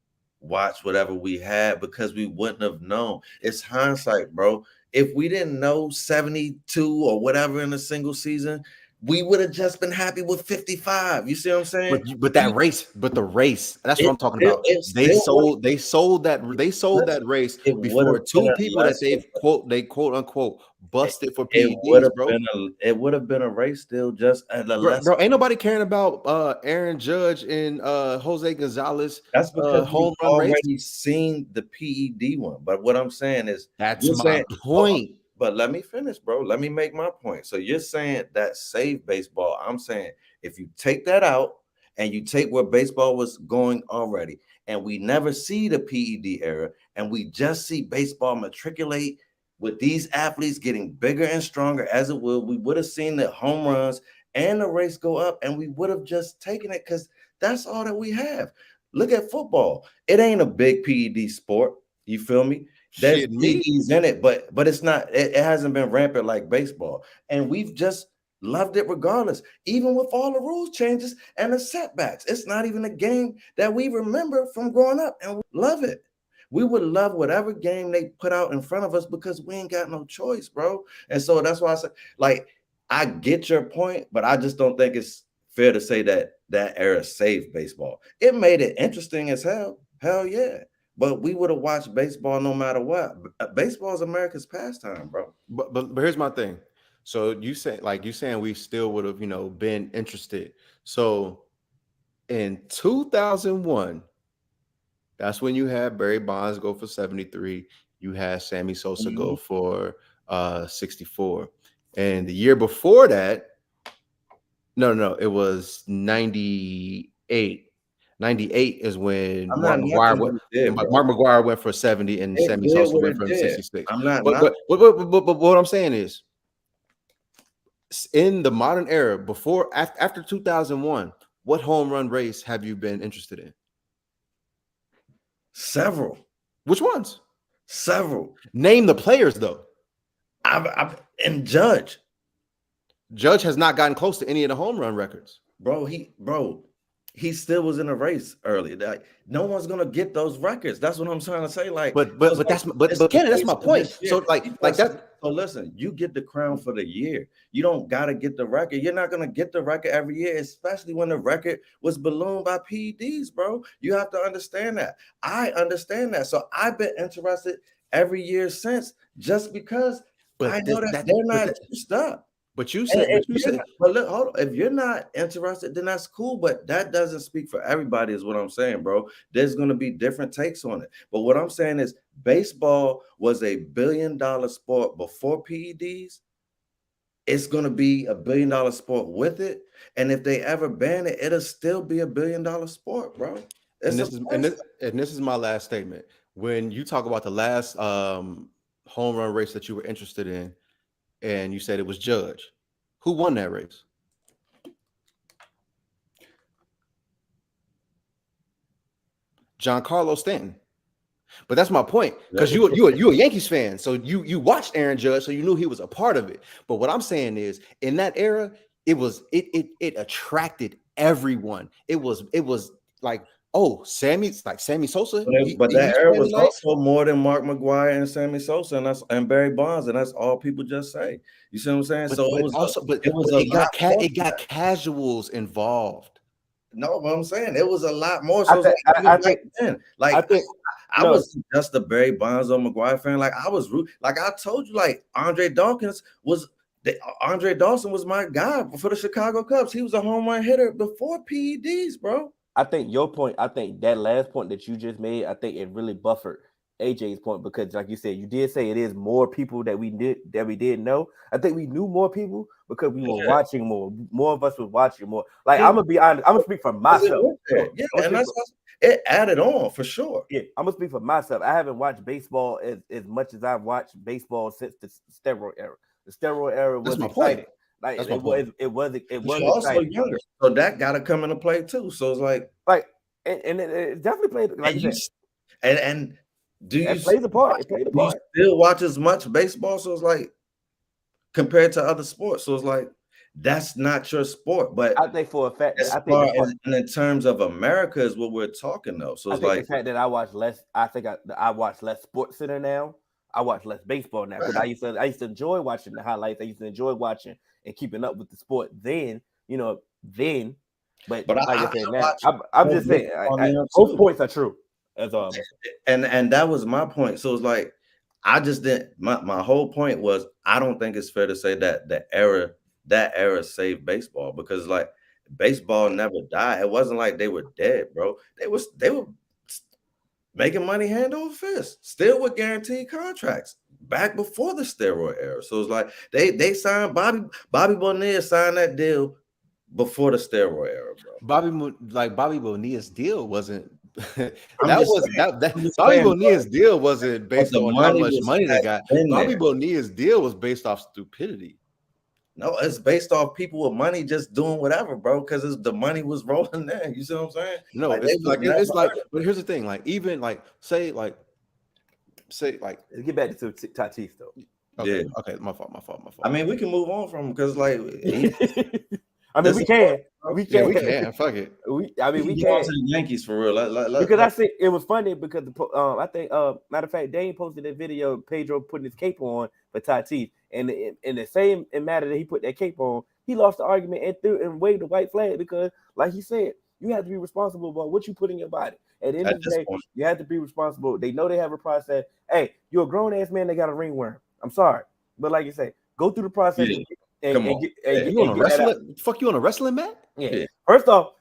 [SPEAKER 2] watched whatever we had because we wouldn't have known. It's hindsight, bro. If we didn't know 72 or whatever in a single season, we would have just been happy with 55. You see what I'm saying?
[SPEAKER 4] But the race, that's what I'm talking about. They sold that race before two people that they quote unquote busted for PEDs, bro.
[SPEAKER 2] It would have been a race still, just at a less.
[SPEAKER 4] Bro, ain't nobody caring about Aaron Judge and Jose Gonzalez.
[SPEAKER 2] That's because
[SPEAKER 4] home
[SPEAKER 2] we've
[SPEAKER 4] run
[SPEAKER 2] already
[SPEAKER 4] race.
[SPEAKER 2] seen the PED one. But what I'm saying is,
[SPEAKER 4] that's my point.
[SPEAKER 2] But let me finish, bro. Let me make my point. So you're saying that saved baseball. I'm saying if you take that out and you take where baseball was going already, and we never see the PED era, and we just see baseball matriculate with these athletes getting bigger and stronger as it will, we would have seen the home runs and the race go up, and we would have just taken it because that's all that we have. Look at football. It ain't a big PED sport. You feel me? There's PEDs in it, but it's not. It hasn't been rampant like baseball, and we've just loved it regardless, even with all the rules changes and the setbacks. It's not even a game that we remember from growing up, and we love it. We would love whatever game they put out in front of us because we ain't got no choice, bro. And so that's why I said, like, I get your point, but I just don't think it's fair to say that that era saved baseball. It made it interesting as hell. Hell yeah. But we would have watched baseball no matter what. Baseball is America's pastime, bro.
[SPEAKER 4] But here's my thing. So you saying we still would have, been interested. So in 2001, that's when you had Barry Bonds go for 73. You had Sammy Sosa go for 64. And the year before that, no, it was 98. 98 is when Mark McGwire went for 70 and Sammy Sosa went for 66. But what I'm saying is, in the modern era, after 2001, what home run race have you been interested in?
[SPEAKER 2] Several.
[SPEAKER 4] Which ones?
[SPEAKER 2] Several.
[SPEAKER 4] Name the players, though.
[SPEAKER 2] And Judge.
[SPEAKER 4] Judge has not gotten close to any of the home run records.
[SPEAKER 2] He still was in a race early. Like, no one's gonna get those records. That's what I'm trying to say. Like,
[SPEAKER 4] but Kenny, that's my point. So like that.
[SPEAKER 2] So listen, you get the crown for the year. You don't gotta get the record. You're not gonna get the record every year, especially when the record was ballooned by PEDs, bro. You have to understand that. I understand that. So I've been interested every year since, just because I know that they're not stuck.
[SPEAKER 4] But you said,
[SPEAKER 2] but look, hold on. If you're not interested, then that's cool. But that doesn't speak for everybody, is what I'm saying, bro. There's going to be different takes on it. But what I'm saying is, baseball was $1 billion sport before PEDs. It's going to be $1 billion sport with it. And if they ever ban it, it'll still be $1 billion sport, bro.
[SPEAKER 4] And this is my last statement. When you talk about the last home run race that you were interested in, and you said it was Judge, who won that race? Giancarlo Stanton. But that's my point, because you a Yankees fan, so you watched Aaron Judge, so you knew he was a part of it. But what I'm saying is, in that era, it attracted everyone. It was like, oh, Sammy Sosa.
[SPEAKER 2] But that era was also more than Mark McGwire and Sammy Sosa and Barry Bonds, and that's all people just say. You see what I'm saying?
[SPEAKER 4] It got casuals involved.
[SPEAKER 2] No, what I'm saying, it was a lot more.
[SPEAKER 5] So
[SPEAKER 2] I wasn't just a Barry Bonds or McGwire fan. Like I was like I told you, like Andre Dawson was my guy for the Chicago Cubs. He was a home run hitter before PEDs, bro.
[SPEAKER 5] I think that last point that you just made, I think it really buffered AJ's point, because like you said, you did say it is more people that we didn't know. I think we knew more people because we were watching more. More of us were watching more. Like I'm gonna be honest, I'm gonna speak for myself.
[SPEAKER 2] Yeah, and it added on for sure.
[SPEAKER 5] Yeah, I'm gonna speak for myself. I haven't watched baseball as much as I've watched baseball since the steroid era. The steroid era was exciting. Like it was
[SPEAKER 2] also
[SPEAKER 5] exciting.
[SPEAKER 2] younger, so that got to come into play too. So it's like
[SPEAKER 5] it definitely played. Like you said,
[SPEAKER 2] and do you
[SPEAKER 5] plays a part? It played a part.
[SPEAKER 2] You still watch as much baseball? So it's like compared to other sports. So it's like that's not your sport. But
[SPEAKER 5] I think for a fact,
[SPEAKER 2] and in terms of America is what we're talking though. So it's like
[SPEAKER 5] the fact that I watch less. I think I watch less Sports Center now. I watch less baseball now because I used to enjoy watching the highlights. I used to enjoy watching and keeping up with the sport then. But like I said, now I'm just saying both points are true.
[SPEAKER 2] And that was my point. So it's like I just didn't. My whole point was I don't think it's fair to say that that era saved baseball, because like baseball never died. It wasn't like they were dead, bro. They were making money hand over fist, still with guaranteed contracts back before the steroid era. So it's like they signed Bobby Bonilla signed that deal before the steroid era, bro.
[SPEAKER 4] Bobby Bonilla's deal wasn't Bobby Bonilla's deal wasn't based on how much money they got. Bobby Bonilla's deal was based off stupidity.
[SPEAKER 2] No, it's based off people with money just doing whatever, bro, because the money was rolling there. You see what I'm saying?
[SPEAKER 4] No, it's like, but here's the thing, like even like say let's
[SPEAKER 5] get back to Tatis though.
[SPEAKER 4] Okay, okay, my fault.
[SPEAKER 2] I mean, we can move on from because like
[SPEAKER 5] I mean, we can.
[SPEAKER 4] Fuck it.
[SPEAKER 5] We can.
[SPEAKER 2] To the Yankees for real.
[SPEAKER 5] Because I see it was funny because I think matter of fact, Dane posted that video. Pedro putting his cape on for Tatis, and in the same matter that he put that cape on, he lost the argument and waved the white flag because, like he said, you have to be responsible about what you put in your body. At the end of the day, you have to be responsible. They know they have a process. Hey, you're a grown ass man that got a ringworm. I'm sorry, but like you say, go through the process.
[SPEAKER 2] Yeah.
[SPEAKER 4] You on a wrestling? Fuck you on a wrestling mat?
[SPEAKER 5] Yeah. First off,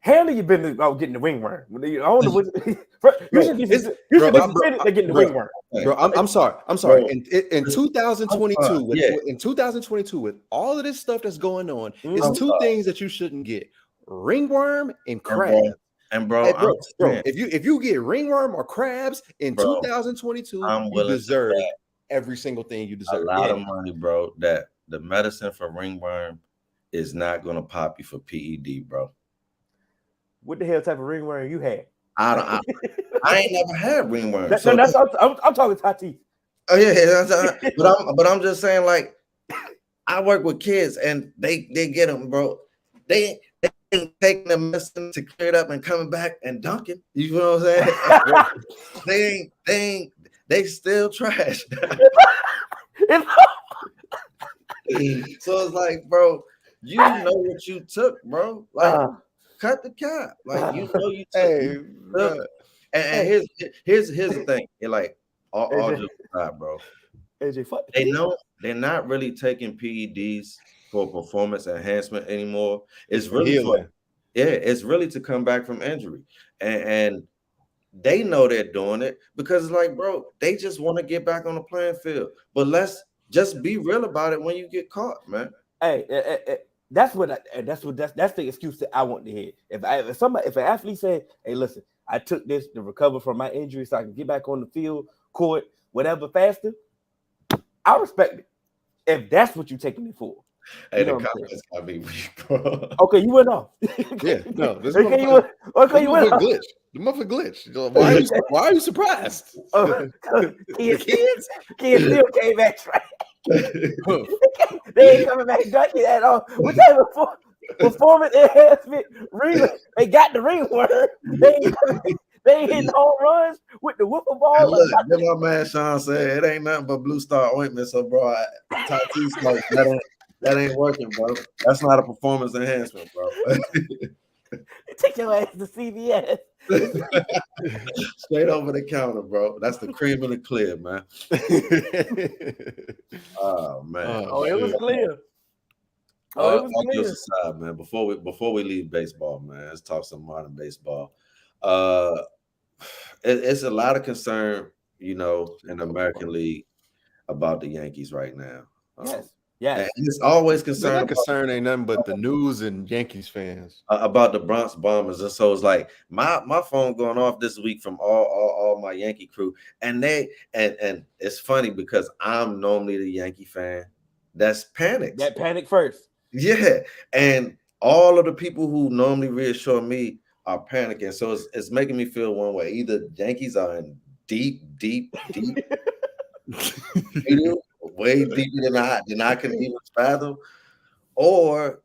[SPEAKER 5] how long you been about getting the ringworm? I don't know what you should be suspended for getting the ringworm.
[SPEAKER 4] Bro, I'm sorry. Bro. In 2022, in 2022, with all of this stuff that's going on, it's two things that you shouldn't get: ringworm and crabs.
[SPEAKER 2] And bro,
[SPEAKER 4] if you get ringworm or crabs in 2022, you deserve every single thing you deserve.
[SPEAKER 2] A lot of money, bro. That the medicine for ringworm is not going to pop you for PED, bro.
[SPEAKER 5] What the hell type of ringworm you had?
[SPEAKER 2] I ain't never had ringworm.
[SPEAKER 5] I'm talking Tatis.
[SPEAKER 2] Oh yeah, but I'm just saying, like, I work with kids and they get them, bro. They ain't taking the medicine to clear it up and coming back and dunking. You know what I'm saying? they still trash. So it's like, bro, you know what you took, bro. Like, cut the cap. Like, you know you took. And here's the thing. Like, all just aside, bro. They know they're not really taking PEDs for performance enhancement anymore. It's really it's really to come back from injury. And they know they're doing it because it's like, bro, they just want to get back on the playing field. But let's just be real about it when you get caught, man.
[SPEAKER 5] Hey, that's the excuse that I want to hear. If an athlete said, "Hey, listen, I took this to recover from my injury so I can get back on the field, court, whatever, faster," I respect it. If that's what you're taking it for,
[SPEAKER 2] Hey,
[SPEAKER 5] You
[SPEAKER 2] the
[SPEAKER 5] know what I'm
[SPEAKER 2] comments got me weak, bro.
[SPEAKER 5] Okay, you went off.
[SPEAKER 4] Yeah, no, this
[SPEAKER 5] Okay, you went. Okay, you went off.
[SPEAKER 4] glitch. The motherfucker glitch. Why are you surprised?
[SPEAKER 5] Oh,
[SPEAKER 4] The kids?
[SPEAKER 5] kids still came back right. They ain't coming back ducky at all. What type of performance enhancement ring? They got the ringworm. They ain't hitting home runs with the whooping ball.
[SPEAKER 2] And look, then my man Sean said it ain't nothing but Blue Star ointment. So, bro, Tatis like that ain't working, bro. That's not a performance enhancement, bro.
[SPEAKER 5] Take your ass to CVS.
[SPEAKER 2] Straight over the counter, bro. That's the cream of the clear, man. Oh man.
[SPEAKER 5] Oh, it was clear. It was
[SPEAKER 2] all
[SPEAKER 5] clear.
[SPEAKER 2] jokes aside, man. Before we leave baseball, man, let's talk some modern baseball. It's a lot of concern, in the American League about the Yankees right now.
[SPEAKER 5] Yes.
[SPEAKER 2] And it's always
[SPEAKER 4] That
[SPEAKER 2] concerned.
[SPEAKER 4] concern ain't nothing but the news and Yankees fans
[SPEAKER 2] About the Bronx Bombers, and so it's like my phone going off this week from all my Yankee crew, and it's funny because I'm normally the Yankee fan that's panicked.
[SPEAKER 5] That panic first.
[SPEAKER 2] Yeah, and all of the people who normally reassure me are panicking, so it's making me feel one way. Either Yankees are in deep, way deeper than I can even fathom, or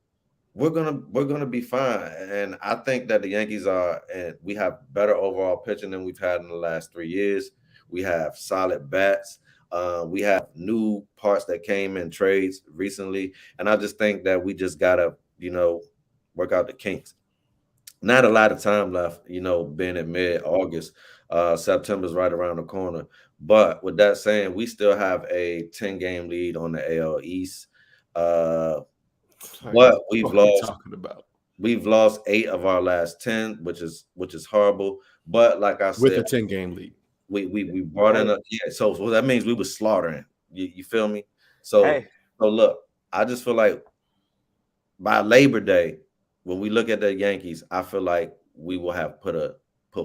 [SPEAKER 2] we're gonna be fine. And I think that the Yankees are, and we have better overall pitching than we've had in the last 3 years. We have solid bats. We have new parts that came in trades recently, and I just think that we just gotta, work out the kinks. Not a lot of time left, being in mid-August. September's right around the corner. But with that saying, we still have a 10-game lead on the AL East. What we've lost, we've lost 8 of our last 10, which is horrible. But like I said,
[SPEAKER 4] with a 10-game lead,
[SPEAKER 2] we brought in so that means we were slaughtering. You feel me? So look, I just feel like by Labor Day, when we look at the Yankees, I feel like we will have put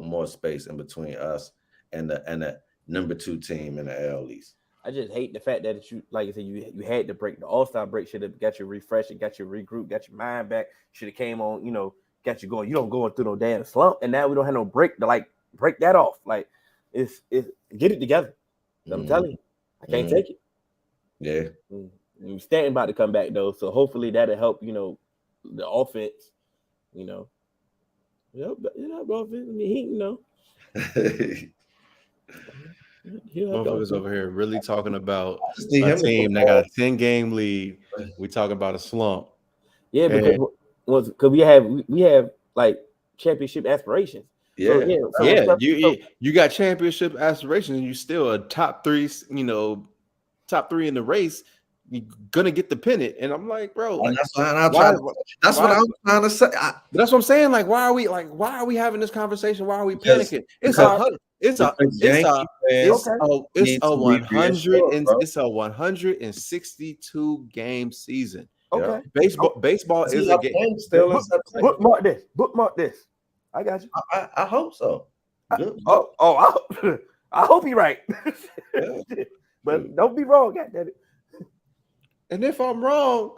[SPEAKER 2] more space in between us and the number 2 team in the AL East.
[SPEAKER 5] I just hate the fact that you, like I said, you had to break. The All-Star break should have got you refreshed, got you regroup, got your mind back. Should have came on, got you going. You don't go through no damn slump, and now we don't have no break to break that off. Like it's get it together. I'm telling you, I can't take it.
[SPEAKER 2] Yeah,
[SPEAKER 5] I'm standing about to come back though, so hopefully that'll help. The offense. Bro, offense. I mean,
[SPEAKER 4] motherfuckers over here really talking about a team that got a 10-game lead. We talking about a slump.
[SPEAKER 5] Yeah, because we have like championship aspirations.
[SPEAKER 2] Yeah,
[SPEAKER 4] you got championship aspirations, and you still a top 3, top 3 in the race. You're gonna get the pennant, and I'm like, bro,
[SPEAKER 2] that's what I'm trying to say.
[SPEAKER 4] That's what I'm saying. Like, why are we having this conversation? Why are we panicking? It's a 162 game season.
[SPEAKER 5] Okay,
[SPEAKER 4] baseball is a game.
[SPEAKER 5] Bookmark this. I got you.
[SPEAKER 2] I hope so.
[SPEAKER 5] I hope you're right. But don't be wrong, goddammit.
[SPEAKER 4] And if I'm wrong,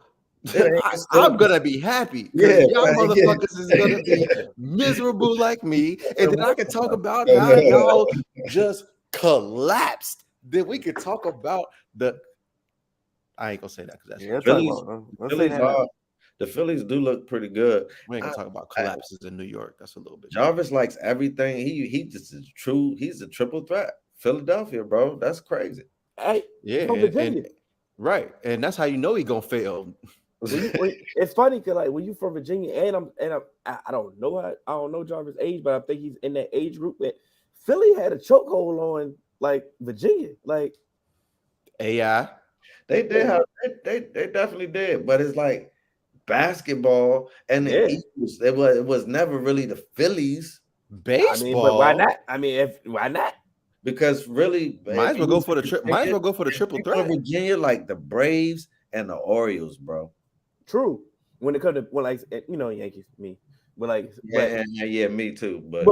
[SPEAKER 4] I'm gonna be happy. Y'all motherfuckers is gonna be miserable like me, and then I can talk about how y'all just collapsed. Then we could talk about I ain't gonna say that because that's
[SPEAKER 2] the Phillies do look pretty good.
[SPEAKER 4] We ain't gonna talk about collapses in New York. That's a little bit.
[SPEAKER 2] Jarvis likes everything. He just is true. He's a triple threat. Philadelphia, bro. That's crazy.
[SPEAKER 4] Right, and that's how you know he gonna fail.
[SPEAKER 5] It's funny because when you from Virginia, and I don't know Jarvis' age, but I think he's in that age group that Philly had a chokehold on Virginia,
[SPEAKER 4] AI.
[SPEAKER 2] They did they definitely did, but it's like basketball and the Eagles. It was never really the Phillies.
[SPEAKER 4] Baseball.
[SPEAKER 5] But why not? Why not?
[SPEAKER 2] Because really,
[SPEAKER 4] might as well go for the triple threat.
[SPEAKER 2] Virginia, like the Braves and the Orioles, bro.
[SPEAKER 5] True. When it comes to Yankees, me, but
[SPEAKER 2] me too. But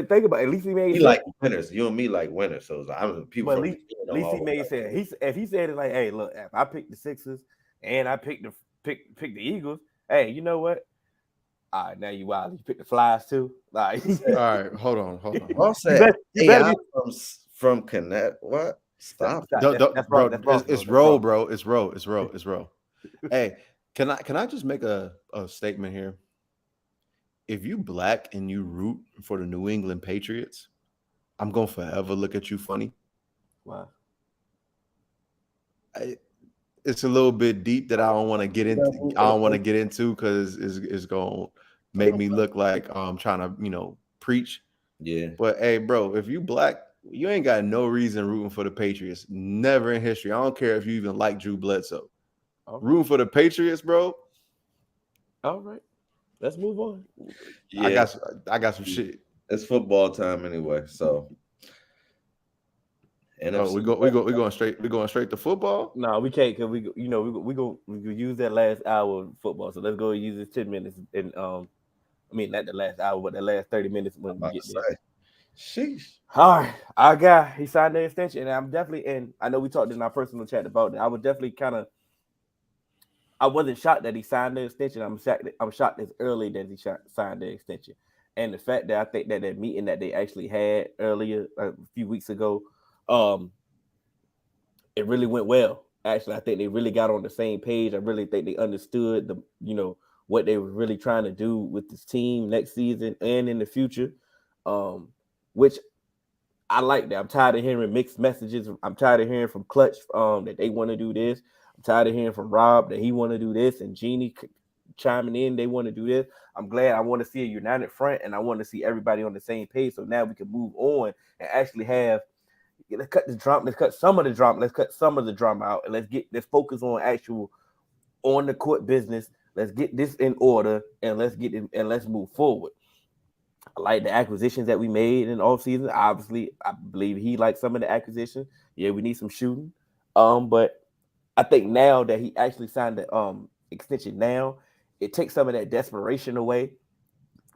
[SPEAKER 5] think about it. At least he made.
[SPEAKER 2] He like winners. You and me like winners. So I'm people.
[SPEAKER 5] But at least he made sense. If he said it like, hey, look, if I picked the Sixers and I picked pick the Eagles. Hey, you know what? All right, now you wild. You pick the Flyers too. Like,
[SPEAKER 4] All right, hold on.
[SPEAKER 2] I'll
[SPEAKER 5] you
[SPEAKER 2] say,
[SPEAKER 5] better,
[SPEAKER 2] hey,
[SPEAKER 5] better
[SPEAKER 2] I'm
[SPEAKER 5] be.
[SPEAKER 2] from Connecticut. What? Stop.
[SPEAKER 5] That's
[SPEAKER 4] Bro,
[SPEAKER 5] wrong. That's wrong.
[SPEAKER 4] it's row, bro. It's row. Hey, can I just make a statement here? If you black and you root for the New England Patriots, I'm gonna forever look at you funny.
[SPEAKER 5] Wow.
[SPEAKER 4] It's a little bit deep that I don't want to get into. I don't want to get into because it's gonna make me look like I'm trying to preach.
[SPEAKER 2] Yeah.
[SPEAKER 4] But hey, bro, if you black, you ain't got no reason rooting for the Patriots. Never in history. I don't care if you even like Drew Bledsoe.
[SPEAKER 5] All right.
[SPEAKER 4] Rooting for the Patriots, bro.
[SPEAKER 5] All right. Let's move on.
[SPEAKER 2] Yeah.
[SPEAKER 4] I got some shit.
[SPEAKER 2] It's football time anyway, so.
[SPEAKER 4] Oh, we going straight to football.
[SPEAKER 5] No, we can't because we use that last hour of football. So let's go use this 10 minutes and I mean not the last hour, but the last 30 minutes when we get there.
[SPEAKER 2] Sheesh.
[SPEAKER 5] All right, our guy, he signed the extension, and I'm definitely, and I know we talked in our personal chat about that. I was definitely I wasn't shocked that he signed the extension. I'm shocked as early that he signed the extension, and the fact that I think that meeting that they actually had earlier a few weeks ago, it really went well. Actually, I think they really got on the same page. I really think they understood what they were really trying to do with this team next season and in the future, which I like that. I'm tired of hearing mixed messages. I'm tired of hearing from Clutch that they want to do this. I'm tired of hearing from Rob that he want to do this, and Jeannie chiming in they want to do this. I'm glad. I want to see a united front, and I want to see everybody on the same page. So now we can move on and actually have. Let's cut the drama. Let's cut some of the drama. Let's cut some of the drama out, and let's focus on actual on the court business. Let's get this in order, and let's move forward. I like the acquisitions that we made in the offseason. Obviously, I believe he likes some of the acquisitions. Yeah, we need some shooting. But I think now that he actually signed the extension now, it takes some of that desperation away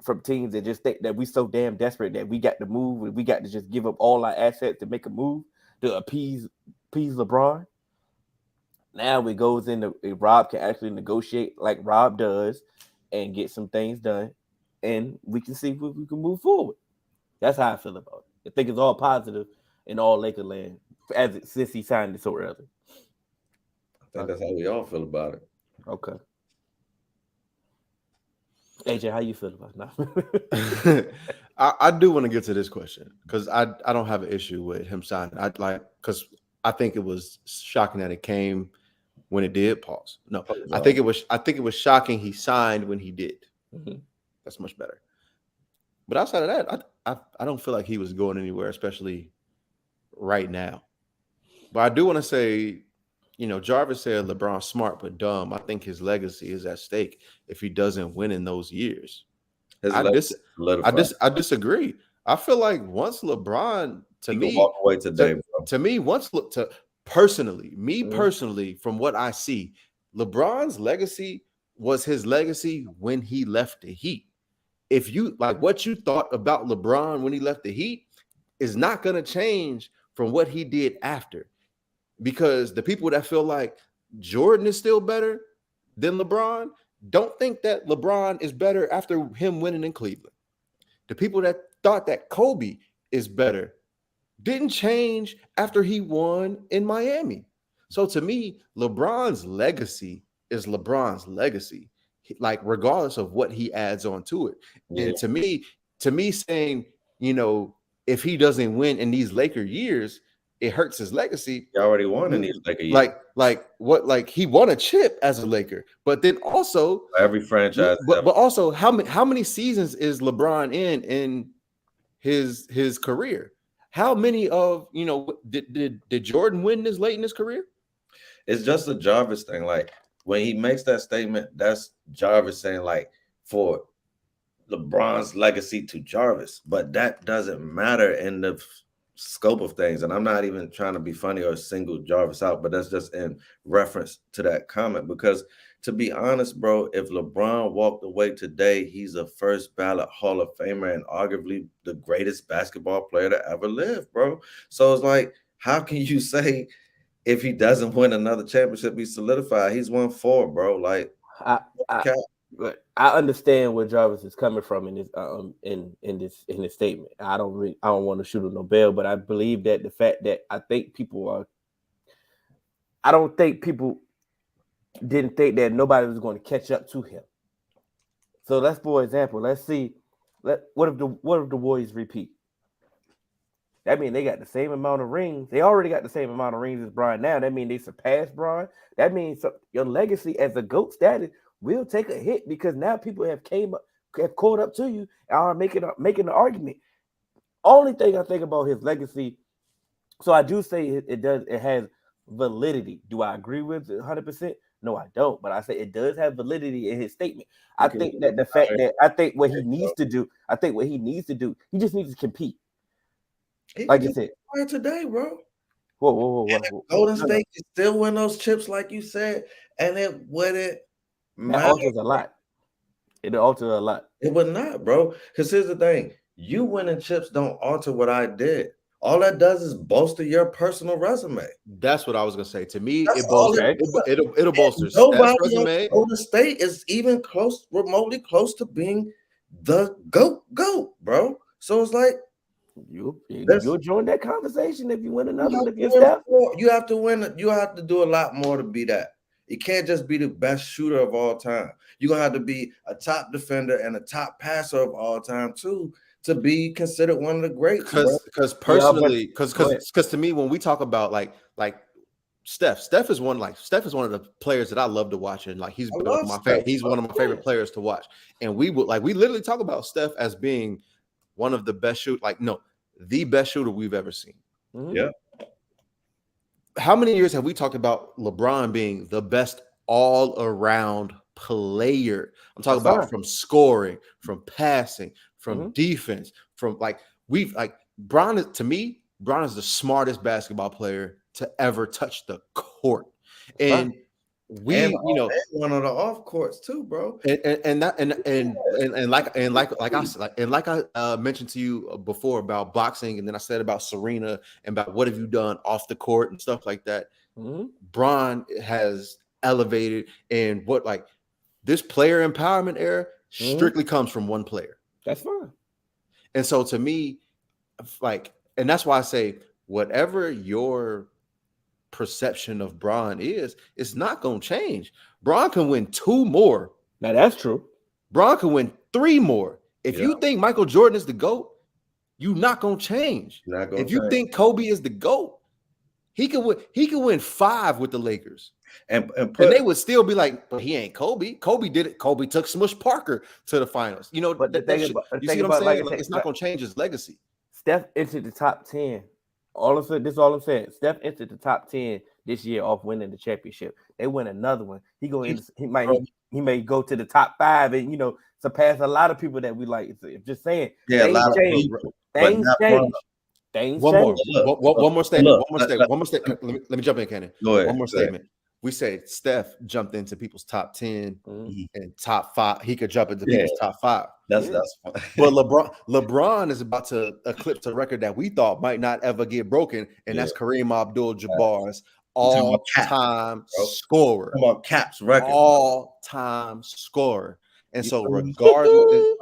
[SPEAKER 5] from teams that just think that we so damn desperate that we got to move and we got to just give up all our assets to make a move to appease LeBron. Now it goes into Rob can actually negotiate like Rob does and get some things done, and we can see if we can move forward. That's how I feel about it. I think it's all positive in all Laker land since he signed it so early.
[SPEAKER 2] I think that's how we all feel about it.
[SPEAKER 5] Okay. AJ, how you feel about it now?
[SPEAKER 4] I do want to get to this question because I don't have an issue with him signing. Because I think it was shocking that it came when it did. Pause. No, I think it was shocking he signed when he did.
[SPEAKER 5] Mm-hmm.
[SPEAKER 4] That's much better. But outside of that, I don't feel like he was going anywhere, especially right now. But I do want to say, Jarvis said LeBron's smart but dumb. I think his legacy is at stake if he doesn't win in those years. I disagree. I feel like once LeBron,
[SPEAKER 2] walk away today,
[SPEAKER 4] personally, from what I see, LeBron's legacy was his legacy when he left the Heat. If you like what you thought about LeBron when he left the Heat is not going to change from what he did after. Because the people that feel like Jordan is still better than LeBron don't think that LeBron is better after him winning in Cleveland. The people that thought that Kobe is better didn't change after he won in Miami. So to me, LeBron's legacy is LeBron's legacy, like regardless of what he adds on to it. Yeah. And to me saying, if he doesn't win in these Laker years, it hurts his legacy.
[SPEAKER 2] He already won in these Laker years.
[SPEAKER 4] Like he won a chip as a Laker, but then also
[SPEAKER 2] every franchise.
[SPEAKER 4] But also how many seasons is LeBron in his career? How many of did Jordan win this late in his career?
[SPEAKER 2] It's just a Jarvis thing. Like when he makes that statement, that's Jarvis saying like for LeBron's legacy to Jarvis, but that doesn't matter in the scope of things. And I'm not even trying to be funny or single Jarvis out, but that's just in reference to that comment. Because to be honest, bro, if LeBron walked away today, he's a first ballot Hall of Famer and arguably the greatest basketball player to ever live, bro. So it's like, how can you say if he doesn't win another championship, he's solidified? He's won 4, bro. Like,
[SPEAKER 5] I I understand where Jarvis is coming from in this statement. I don't want to shoot him no bail, but I believe that the fact that I don't think people didn't think that nobody was going to catch up to him. So let's, for example, let's see. What if the Warriors repeat? That means they got the same amount of rings. They already got the same amount of rings as Bron now. That means they surpassed Bron. That means your legacy as a GOAT status will take a hit because now people have caught up to you and are making the argument. Only thing I think about his legacy, so I do say it has validity. Do I agree with it 100%? No, I don't. But I say it does have validity in his statement. I think that the fact that what he needs to do, he just needs to compete. Like you said
[SPEAKER 2] today, bro.
[SPEAKER 5] Whoa.
[SPEAKER 2] Golden State can still win those chips, like you said, and it wouldn't matter.
[SPEAKER 5] That alters a lot. It alters a lot.
[SPEAKER 2] It would not, bro. Because here's the thing: you winning chips don't alter what I did. All that does is bolster your personal resume.
[SPEAKER 4] That's what I was gonna say. To me,
[SPEAKER 2] That's
[SPEAKER 4] it bolsters. It'll bolster
[SPEAKER 2] nobody
[SPEAKER 4] Steph's resume.
[SPEAKER 2] on Golden State is even remotely close to being the GOAT, bro. So it's like
[SPEAKER 5] you'll join that conversation if you win another one against
[SPEAKER 2] Steph.
[SPEAKER 5] Steph.
[SPEAKER 2] You have to win. You have to do a lot more to be that. You can't just be the best shooter of all time. You're gonna have to be a top defender and a top passer of all time too, to be considered one of the greats.
[SPEAKER 4] Because personally, because to me, when we talk about like Steph is one of the players that I love to watch, and like he's one of my favorite players to watch. And we literally talk about Steph as being one of the best the best shooter we've ever seen.
[SPEAKER 5] Mm-hmm.
[SPEAKER 2] Yeah.
[SPEAKER 4] How many years have we talked about LeBron being the best all-around player? I'm talking about from scoring, from passing, from defense, from Bron is the smartest basketball player to ever touch the court. And one
[SPEAKER 2] of the off courts too, bro.
[SPEAKER 4] And like I mentioned to you before about boxing, and then I said about Serena and about what have you done off the court and stuff like that.
[SPEAKER 5] Mm-hmm.
[SPEAKER 4] Bron has elevated, and this player empowerment era strictly comes from one player.
[SPEAKER 5] That's fine.
[SPEAKER 4] And so to me, and that's why I say whatever your perception of Bron is, it's not going to change. Bron can win 2 more.
[SPEAKER 5] Now that's true.
[SPEAKER 4] Bron can win 3 more. If you think Michael Jordan is the GOAT, you're not going to change. You think Kobe is the GOAT, he can win 5 with the Lakers. And they would still be like, but he ain't Kobe. Kobe did it. Kobe took Smush Parker to the finals. You know,
[SPEAKER 5] but you see what I'm saying?
[SPEAKER 4] It's not going to change his legacy.
[SPEAKER 5] Steph entered the top 10. This is all I'm saying. Steph entered the top 10 this year off winning the championship. They win another one. He may go to the top 5 and surpass a lot of people that we like. Just saying.
[SPEAKER 2] Yeah, a lot of people.
[SPEAKER 5] Things change.
[SPEAKER 4] One more statement. Let me jump in, Kenny.
[SPEAKER 2] Go ahead.
[SPEAKER 4] One more statement. We say Steph jumped into people's top 10 and top 5. He could jump into people's top 5.
[SPEAKER 2] That's fine.
[SPEAKER 4] But LeBron is about to eclipse a record that we thought might not ever get broken, and that's Kareem Abdul-Jabbar's all-time scorer.
[SPEAKER 2] Come on, Caps record.
[SPEAKER 4] All-time scorer. And so regardless,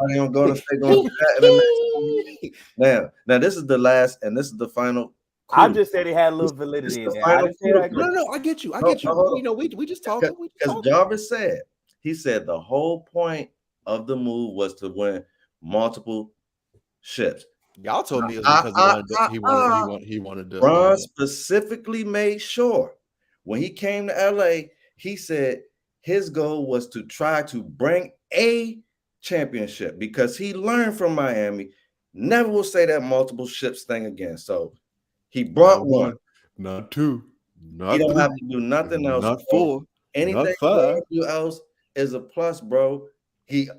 [SPEAKER 4] now this is the last, and this is the final.
[SPEAKER 5] I just said he had a little validity in there.
[SPEAKER 4] No, I get you. We just talking.
[SPEAKER 2] Because Jarvis said, he said the whole point of the move was to win multiple ships.
[SPEAKER 4] Y'all told me it was because he wanted to.
[SPEAKER 2] Bron specifically made sure when he came to LA, he said his goal was to try to bring a championship because he learned from Miami. Never will say that multiple ships thing again. So he brought one,
[SPEAKER 4] not 2, not
[SPEAKER 2] he don't
[SPEAKER 4] 3,
[SPEAKER 2] have to do nothing else.
[SPEAKER 4] Not 4,
[SPEAKER 2] anything
[SPEAKER 4] not 5
[SPEAKER 2] else is a plus, bro. He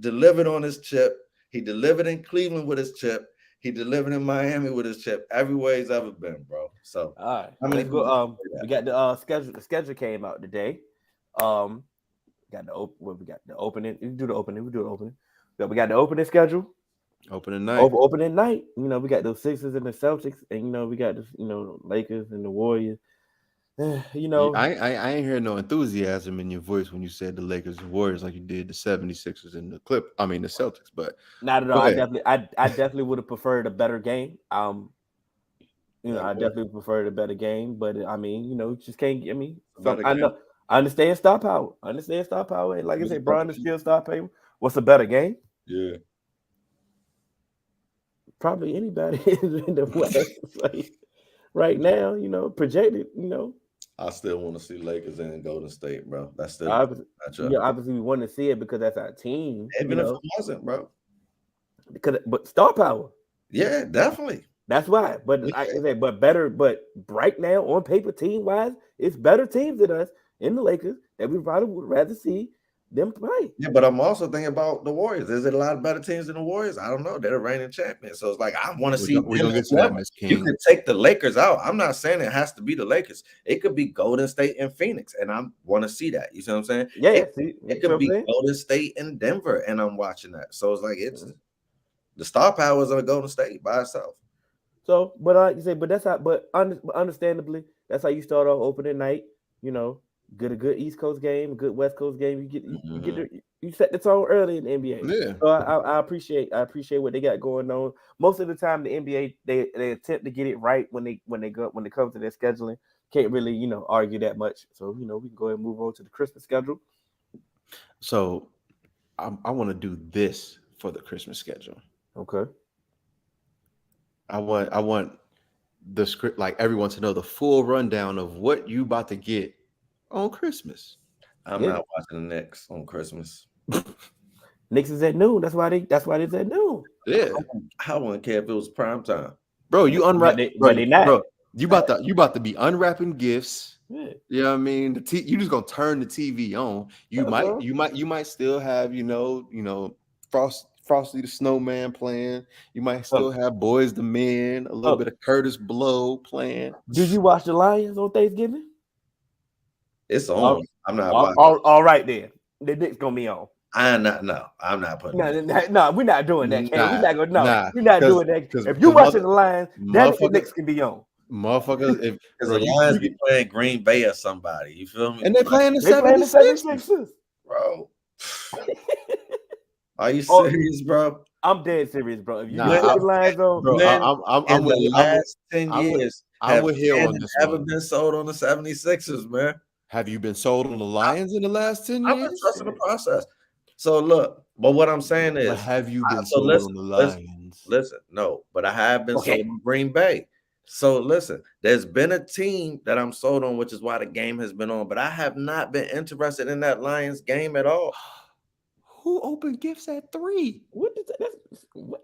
[SPEAKER 2] delivered on his chip. He delivered in Cleveland with his chip. He delivered in Miami with his chip. Everywhere he's ever been, bro. So
[SPEAKER 5] all right, we got the schedule. The schedule came out today. We got the opening. You do the opening. We do the opening. We got the opening schedule.
[SPEAKER 4] Opening night.
[SPEAKER 5] Opening night. We got those Sixers and the Celtics, and we got the Lakers and the Warriors. You know,
[SPEAKER 4] I ain't hear no enthusiasm in your voice when you said the Lakers and Warriors like you did the 76ers and the Celtics. But
[SPEAKER 5] not at
[SPEAKER 4] go
[SPEAKER 5] all.
[SPEAKER 4] ahead.
[SPEAKER 5] I definitely would have preferred a better game. I
[SPEAKER 2] Okay.
[SPEAKER 5] definitely preferred a better game, but I mean, just can't get me.
[SPEAKER 2] Better
[SPEAKER 5] I
[SPEAKER 2] game.
[SPEAKER 5] know, I understand star power. And like I
[SPEAKER 2] What's
[SPEAKER 5] said,
[SPEAKER 2] better
[SPEAKER 5] Bron is
[SPEAKER 2] game?
[SPEAKER 5] still star power. What's a better game?
[SPEAKER 2] Yeah.
[SPEAKER 5] Probably anybody in the West. Like, right now, projected.
[SPEAKER 2] I still want to see Lakers and Golden State, bro. That's still a
[SPEAKER 5] Obviously,
[SPEAKER 2] matchup.
[SPEAKER 5] obviously we want to see it because that's our team.
[SPEAKER 2] Even if it wasn't, bro.
[SPEAKER 5] But star power.
[SPEAKER 2] Yeah, definitely.
[SPEAKER 5] That's why. But
[SPEAKER 2] Yeah.
[SPEAKER 5] I say, but better. But right now, on paper, team wise, it's better teams than us in the Lakers that we probably would rather see them play.
[SPEAKER 2] Yeah, but I'm also thinking about the Warriors. Is it a lot of better teams than the Warriors? I don't know. They're the reigning champions. So it's like I want to see
[SPEAKER 4] We're
[SPEAKER 2] them
[SPEAKER 4] gonna get
[SPEAKER 2] as
[SPEAKER 4] to that,
[SPEAKER 2] well.
[SPEAKER 4] Miss
[SPEAKER 2] You
[SPEAKER 4] King.
[SPEAKER 2] could take the Lakers out. I'm not saying it has to be the Lakers. It could be Golden State and Phoenix, and I want to see that. You see what I'm saying?
[SPEAKER 5] Yeah,
[SPEAKER 2] It could be Golden State and Denver, and I'm watching that. So it's like the star powers of Golden State by itself.
[SPEAKER 5] So, but like you say, but that's how. But understandably, that's how you start off opening night. Get a good East Coast game, a good West Coast game. You set the tone early in the NBA.
[SPEAKER 4] Yeah.
[SPEAKER 5] So I appreciate what they got going on. Most of the time, the NBA they attempt to get it right when it comes to their scheduling. Can't really argue that much. So we can go ahead and move on to the Christmas schedule.
[SPEAKER 4] So I want to do this for the Christmas schedule.
[SPEAKER 5] Okay.
[SPEAKER 4] I want the script, like everyone to know the full rundown of what you about to get on Christmas.
[SPEAKER 2] I'm not watching the Knicks on Christmas.
[SPEAKER 5] Knicks is at noon. That's why it's at noon.
[SPEAKER 4] Yeah.
[SPEAKER 2] I wouldn't care if it was prime time.
[SPEAKER 4] Bro, you unwrap,
[SPEAKER 5] but they not.
[SPEAKER 4] Bro, you about to be unwrapping gifts.
[SPEAKER 5] Yeah.
[SPEAKER 4] You know what I mean? You just gonna turn the TV on. You might still have, Frosty the Snowman playing. You might still have Boys the Men, a little bit of Curtis Blow playing.
[SPEAKER 5] Did you watch the Lions on Thanksgiving?
[SPEAKER 2] It's on. I'm not watching.
[SPEAKER 5] All right then. The Knicks gonna be on.
[SPEAKER 2] I'm not putting
[SPEAKER 5] No, we're not doing that, Ken. We're not gonna we're not doing that. If
[SPEAKER 4] you
[SPEAKER 5] you're watching the Lions, then the Knicks can be on.
[SPEAKER 4] Motherfuckers,
[SPEAKER 2] because the Lions be playing Green Bay or somebody. You feel me?
[SPEAKER 4] And they're playing the
[SPEAKER 5] 76ers.
[SPEAKER 2] Bro. Are you serious, bro?
[SPEAKER 5] I'm dead serious, bro. If you
[SPEAKER 2] put
[SPEAKER 5] the Lions on,
[SPEAKER 4] bro, I'm with
[SPEAKER 2] the last 10 years,
[SPEAKER 4] I'm with Hill on this
[SPEAKER 2] ever
[SPEAKER 4] one.
[SPEAKER 2] been sold on the 76ers, man?
[SPEAKER 4] Have you been sold on the Lions in the last 10 years?
[SPEAKER 2] I've been trusting the process. So look, but what I'm saying is,
[SPEAKER 4] but have you been sold on the Lions?
[SPEAKER 2] Listen, no, but I have been sold on Green Bay. So listen, there's been a team that I'm sold on, which is why the game has been on, but I have not been interested in that Lions game at all.
[SPEAKER 4] Who opened gifts at 3?
[SPEAKER 5] What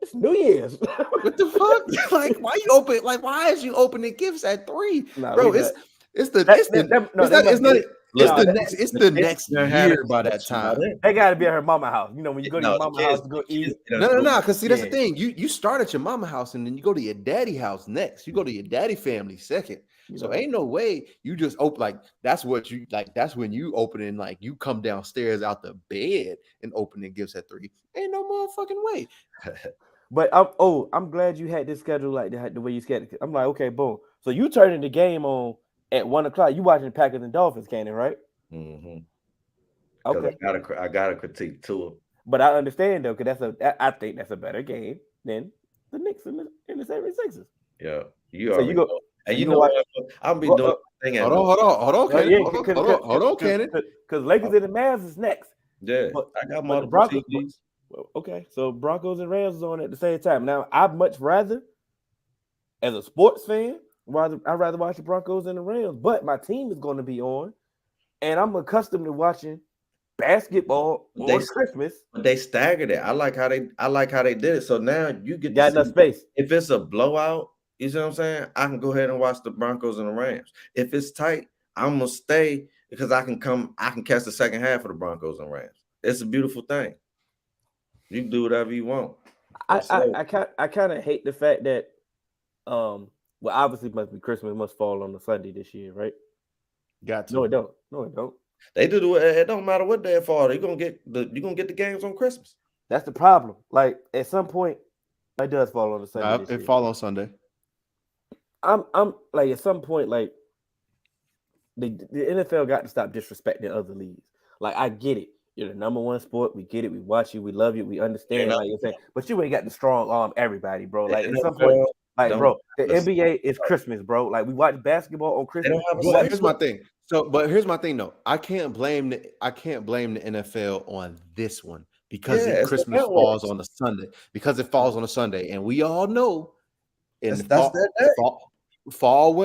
[SPEAKER 5] is New Year's?
[SPEAKER 4] What the fuck? Like, why you open? Like, why is you opening gifts at 3, bro? It's the next year by that time.
[SPEAKER 5] They gotta be at her mama house. When you go to your mama house to go eat.
[SPEAKER 4] No. Because see, that's the thing. You start at your mama house and then you go to your daddy house next. You go to your daddy family second. So ain't no way you just open like that's what you like. That's when you opening like you come downstairs out the bed and opening gifts at 3. Ain't no motherfucking way.
[SPEAKER 5] But I'm glad you had this schedule like that, the way you scheduled it. I'm like, okay, boom. So you turning the game on at 1:00. You watching Packers and Dolphins, Cannon, right?
[SPEAKER 2] Mm-hmm.
[SPEAKER 5] Okay.
[SPEAKER 2] I got a critique too.
[SPEAKER 5] But I understand though, because I think that's a better game than the Knicks and the 76ers.
[SPEAKER 2] Yeah,
[SPEAKER 5] you go.
[SPEAKER 2] And you know what? I'll be doing thing.
[SPEAKER 4] Hold on, Cannon.
[SPEAKER 5] Because Lakers and the Mavs is next.
[SPEAKER 2] Yeah, I got my
[SPEAKER 5] Broncos. Okay, so Broncos and Rams is on at the same time. Now, I'd much rather, as a sports fan, I'd rather watch the Broncos and the Rams. But my team is going to be on, and I'm accustomed to watching basketball on Christmas.
[SPEAKER 2] But they staggered it. I like how they did it. So now you
[SPEAKER 5] got enough space.
[SPEAKER 2] If it's a blowout, you see what I'm saying? I can go ahead and watch the Broncos and the Rams. If it's tight, I'm gonna stay because I can catch the second half of the Broncos and Rams. It's a beautiful thing. You can do whatever you want.
[SPEAKER 5] I kind of hate the fact that obviously Christmas must fall on a Sunday this year, right?
[SPEAKER 4] Got to.
[SPEAKER 5] No, it don't.
[SPEAKER 2] They do it don't matter what day it falls. You're gonna get the games on Christmas.
[SPEAKER 5] That's the problem. Like at some point, it does fall on a Sunday.
[SPEAKER 4] It fall on Sunday.
[SPEAKER 5] I'm like at some point, like the NFL got to stop disrespecting other leagues. Like, I get it. You're the number one sport. We get it. We watch you. We love you. We understand. Like you're saying, but you ain't got the strong arm everybody, bro. Like at some point, like bro, the NBA is Christmas, bro. Like we watch basketball on Christmas.
[SPEAKER 4] Well, here's my thing. But here's my thing, though. I can't blame the NFL on this one because Christmas falls on a Sunday. Because it falls on a Sunday, and we all know in fall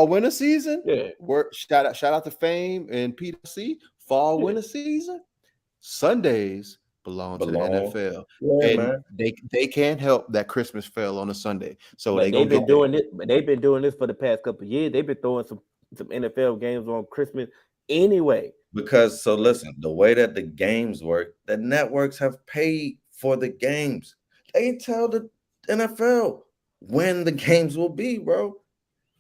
[SPEAKER 4] winter season.
[SPEAKER 5] Yeah.
[SPEAKER 4] Shout out to Fame and PWC. Fall winter season. Sundays belong to the NFL, and they can't help that Christmas fell on a Sunday. So they've been doing
[SPEAKER 5] it. But they've been doing this for the past couple of years. They've been throwing some NFL games on Christmas anyway.
[SPEAKER 2] Because listen, the way that the games work, the networks have paid for the games. They tell the NFL when the games will be, bro.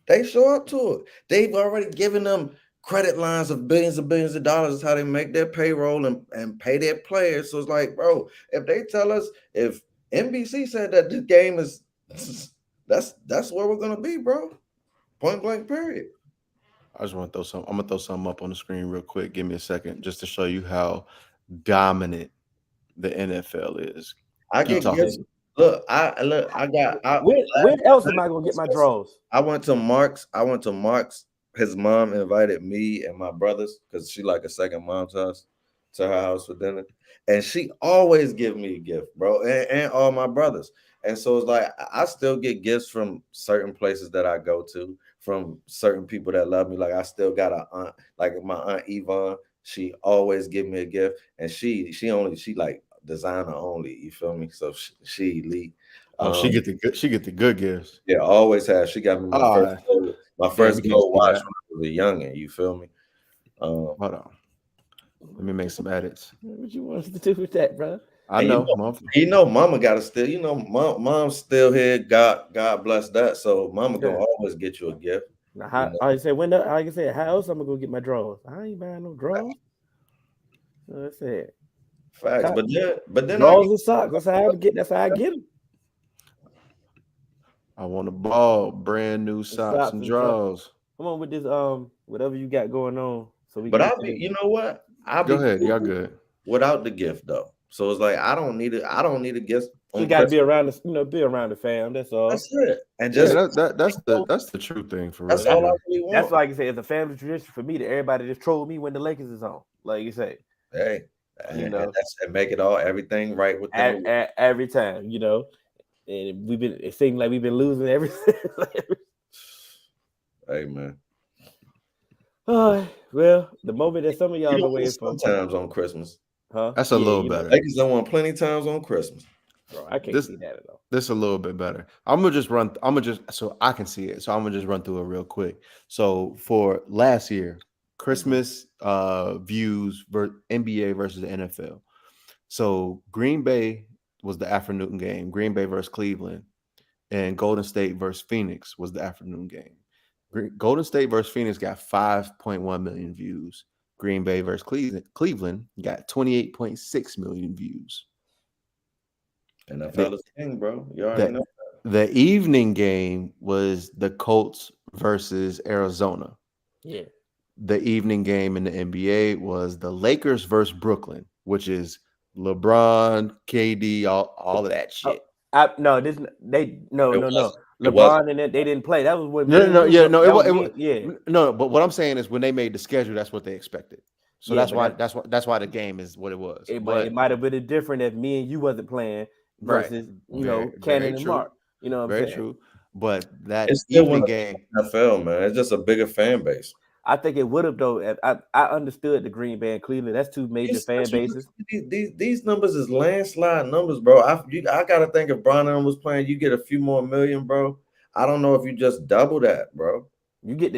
[SPEAKER 2] They show up to it. They've already given them credit lines of billions of dollars is how they make their payroll and pay their players. So it's like, bro, if they tell us, if NBC said that this game is, that's where we're gonna be, bro. Point blank, period.
[SPEAKER 4] I just want to throw some. I'm gonna throw something up on the screen real quick. Give me a second, just to show you how dominant the NFL is.
[SPEAKER 2] I get gifts. Look, I got.
[SPEAKER 5] Where else am I gonna get my draws?
[SPEAKER 2] I went to Mark's. His mom invited me and my brothers because she like a second mom to us, to her house for dinner, and she always give me a gift, bro, and all my brothers. And so it's like I still get gifts from certain places that I go to, from certain people that love me. Like I still got a aunt, like my aunt Yvonne. She always give me a gift, and she like designer only. You feel me? So she elite.
[SPEAKER 4] She get the good gifts.
[SPEAKER 2] Yeah, always has. She got me my first gold watch when I was a youngin'. You feel me?
[SPEAKER 4] Hold on. Let me make some edits.
[SPEAKER 5] What you want us to do with that, bro?
[SPEAKER 4] I know.
[SPEAKER 2] Mama got to still. Mom's still here. God bless that. So mama gonna always get you a gift.
[SPEAKER 5] Now, I say how else I'm gonna go get my drawers? I ain't buying no drawers. That's it.
[SPEAKER 2] Facts. But then
[SPEAKER 5] drawers and socks. That's how I get them.
[SPEAKER 4] I want a ball, brand new socks and drawers.
[SPEAKER 5] Come on with this, whatever you got going on.
[SPEAKER 2] You know what?
[SPEAKER 4] Go ahead, y'all good.
[SPEAKER 2] Without the gift though. So it's like I don't need a gift.
[SPEAKER 5] You gotta be around the fam. That's all.
[SPEAKER 2] That's it. And just
[SPEAKER 4] that's the true thing for real.
[SPEAKER 2] That's all I really want.
[SPEAKER 5] That's like I say, it's a family tradition for me that everybody just troll me when the Lakers is on. Like you say.
[SPEAKER 2] Hey, and make it everything right with them.
[SPEAKER 5] Every time, And it seems like we've been losing everything.
[SPEAKER 2] Hey man.
[SPEAKER 5] Well, the moment that some of y'all are waiting for.
[SPEAKER 2] Sometimes on Christmas.
[SPEAKER 5] Huh?
[SPEAKER 4] That's a little better.
[SPEAKER 2] Lakers done won plenty times on Christmas.
[SPEAKER 5] Bro, I can't see that at all.
[SPEAKER 4] This is a little bit better. So I can see it. So I'm gonna just run through it real quick. So for last year, Christmas views NBA versus the NFL. So Green Bay was the afternoon game. Green Bay versus Cleveland, and Golden State versus Phoenix was the afternoon game. Golden State versus Phoenix got 5.1 million views. Green Bay versus Cleveland got 28.6 million views.
[SPEAKER 2] NFL is king, bro. You already know that.
[SPEAKER 4] The evening game was the Colts versus Arizona.
[SPEAKER 5] Yeah.
[SPEAKER 4] The evening game in the NBA was the Lakers versus Brooklyn, which is LeBron, KD, all of that shit.
[SPEAKER 5] No. LeBron and they didn't play. That was what.
[SPEAKER 4] No. But what I'm saying is when they made the schedule, that's what they expected. So that's why the game is what it was.
[SPEAKER 5] It might have been different if me and you wasn't playing versus Cannon and Mark. You know what I'm saying?
[SPEAKER 4] Very true. But that
[SPEAKER 2] it's still
[SPEAKER 4] evening game,
[SPEAKER 2] NFL, man. It's just a bigger fan base.
[SPEAKER 5] I think it would have though. I understood the Green Bay and Cleveland. That's two major fan bases.
[SPEAKER 2] These numbers is landslide numbers, bro. I gotta think if Bron was playing, you get a few more million, bro. I don't know if you just double that, bro.
[SPEAKER 5] You get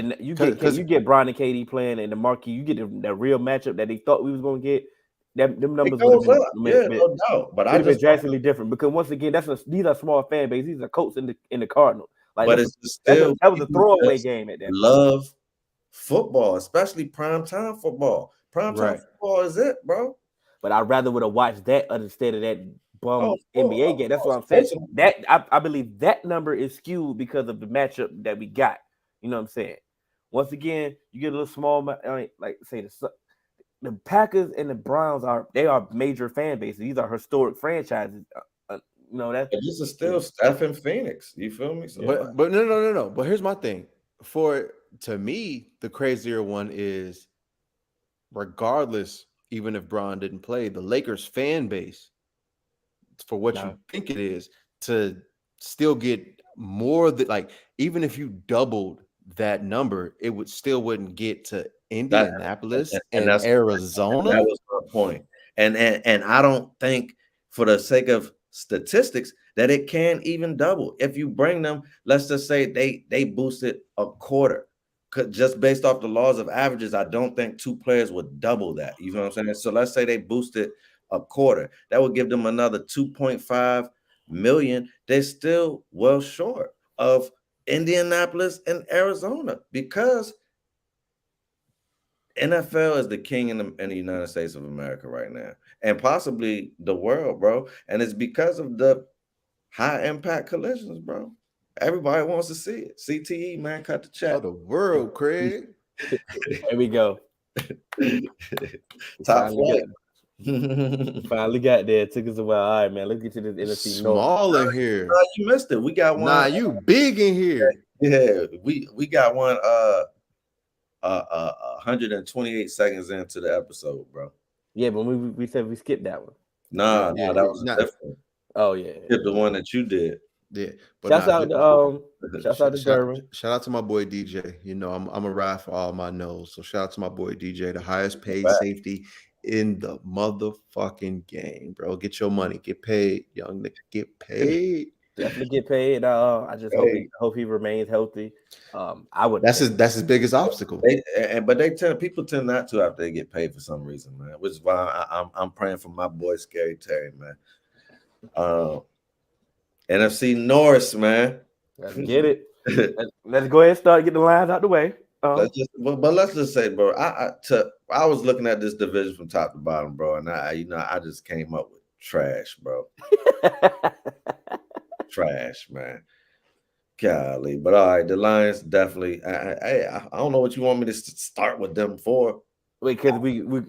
[SPEAKER 5] Bron and KD playing in the marquee. You get the real matchup that they thought we was gonna get. Them numbers would have been,
[SPEAKER 2] no doubt. But I just
[SPEAKER 5] drastically different because once again, these are small fan bases. These are Colts in the Cardinals. Like,
[SPEAKER 2] but
[SPEAKER 5] that was a throwaway game at that.
[SPEAKER 2] Love football, especially primetime football. Primetime football is it, bro.
[SPEAKER 5] But I'd rather would have watched that instead of that bum NBA game. That's what I'm saying. That I believe that number is skewed because of the matchup that we got. You know what I'm saying? once again, you get a little small. Like say the Packers and the Browns are major fan bases. These are historic franchises. That's
[SPEAKER 2] But this is still Steph and Phoenix. You feel me? So
[SPEAKER 4] but no. But here's my thing. To me, the crazier one is, regardless, even if Bron didn't play, the Lakers fan base, for what you think it is, to still get more than, like, even if you doubled that number, it wouldn't get to Indianapolis and Arizona.
[SPEAKER 2] That was my point. And I don't think, for the sake of statistics, that it can even double. If you bring them, let's just say they boosted a quarter. Just based off the laws of averages, I don't think two players would double that. You know what I'm saying? So let's say they boosted a quarter. That would give them another 2.5 million. They're still well short of Indianapolis and Arizona, because NFL is the king in the United States of America right now, and possibly the world, bro. And it's because of the high impact collisions, bro. Everybody wants to see it. CTE, man, cut the check.
[SPEAKER 4] Oh, the world, Craig.
[SPEAKER 5] There we go.
[SPEAKER 2] Top flight.
[SPEAKER 5] Finally got there. It took us a while. All right, man. Let's get to this NFC North.
[SPEAKER 4] Small in here.
[SPEAKER 2] You missed it. We got one.
[SPEAKER 4] Nah, you big in here.
[SPEAKER 2] Yeah, we got one. 128 seconds into the episode, bro.
[SPEAKER 5] Yeah, but we said we skipped that one.
[SPEAKER 2] Nah, that was different.
[SPEAKER 5] Oh yeah,
[SPEAKER 2] skip the one that you did.
[SPEAKER 4] Yeah,
[SPEAKER 5] but shouts out to German.
[SPEAKER 4] Shout out to my boy DJ. You know, I'm a ride for all my nose. So shout out to my boy DJ, the highest paid safety in the motherfucking game, bro. Get your money, get paid, young nigga, get paid.
[SPEAKER 5] Definitely get paid. I just hope he remains healthy. I would.
[SPEAKER 4] That's his biggest obstacle.
[SPEAKER 2] But people tend not to after they get paid for some reason, man. Which is why I'm praying for my boy Scary Terry, man. NFC North, man.
[SPEAKER 5] Let's get it. Let's go ahead and start getting the lines out the way.
[SPEAKER 2] Let's just say, bro. I was looking at this division from top to bottom, bro, and I just came up with trash, bro. Trash, man. Golly, but all right, the Lions definitely. I don't know what you want me to start with them for.
[SPEAKER 5] Wait, because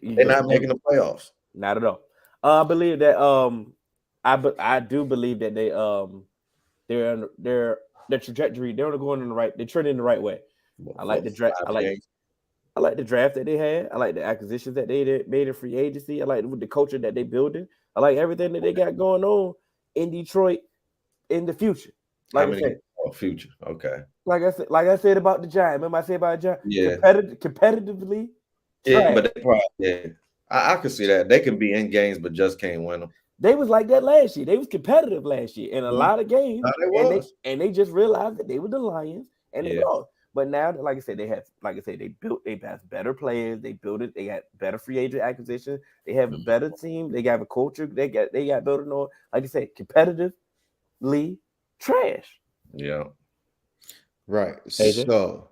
[SPEAKER 2] they're not making the playoffs.
[SPEAKER 5] Not at all. I believe that. I do believe that they're on their trajectory. They're going in the right. They're trending the right way. I like the draft. I like the draft that they had. I like the acquisitions that they made in free agency. I like the culture that they building. I like everything that they got going on in Detroit in the future.
[SPEAKER 2] Future. Okay.
[SPEAKER 5] Like I said about the Giants. Remember I said about the Giants?
[SPEAKER 2] Yeah.
[SPEAKER 5] Competitively.
[SPEAKER 2] Yeah, but they probably, I can see that. They can be in games, but just can't win them.
[SPEAKER 5] They was like that last year. They was competitive last year in a lot of games. And they just realized that they were the Lions and they lost. But now, like I said, they have better players. They built it. They got better free agent acquisition. They have a better team. They got a culture. They got built on, like I said, competitively trash.
[SPEAKER 2] Yeah.
[SPEAKER 4] Right.
[SPEAKER 5] AJ?
[SPEAKER 4] So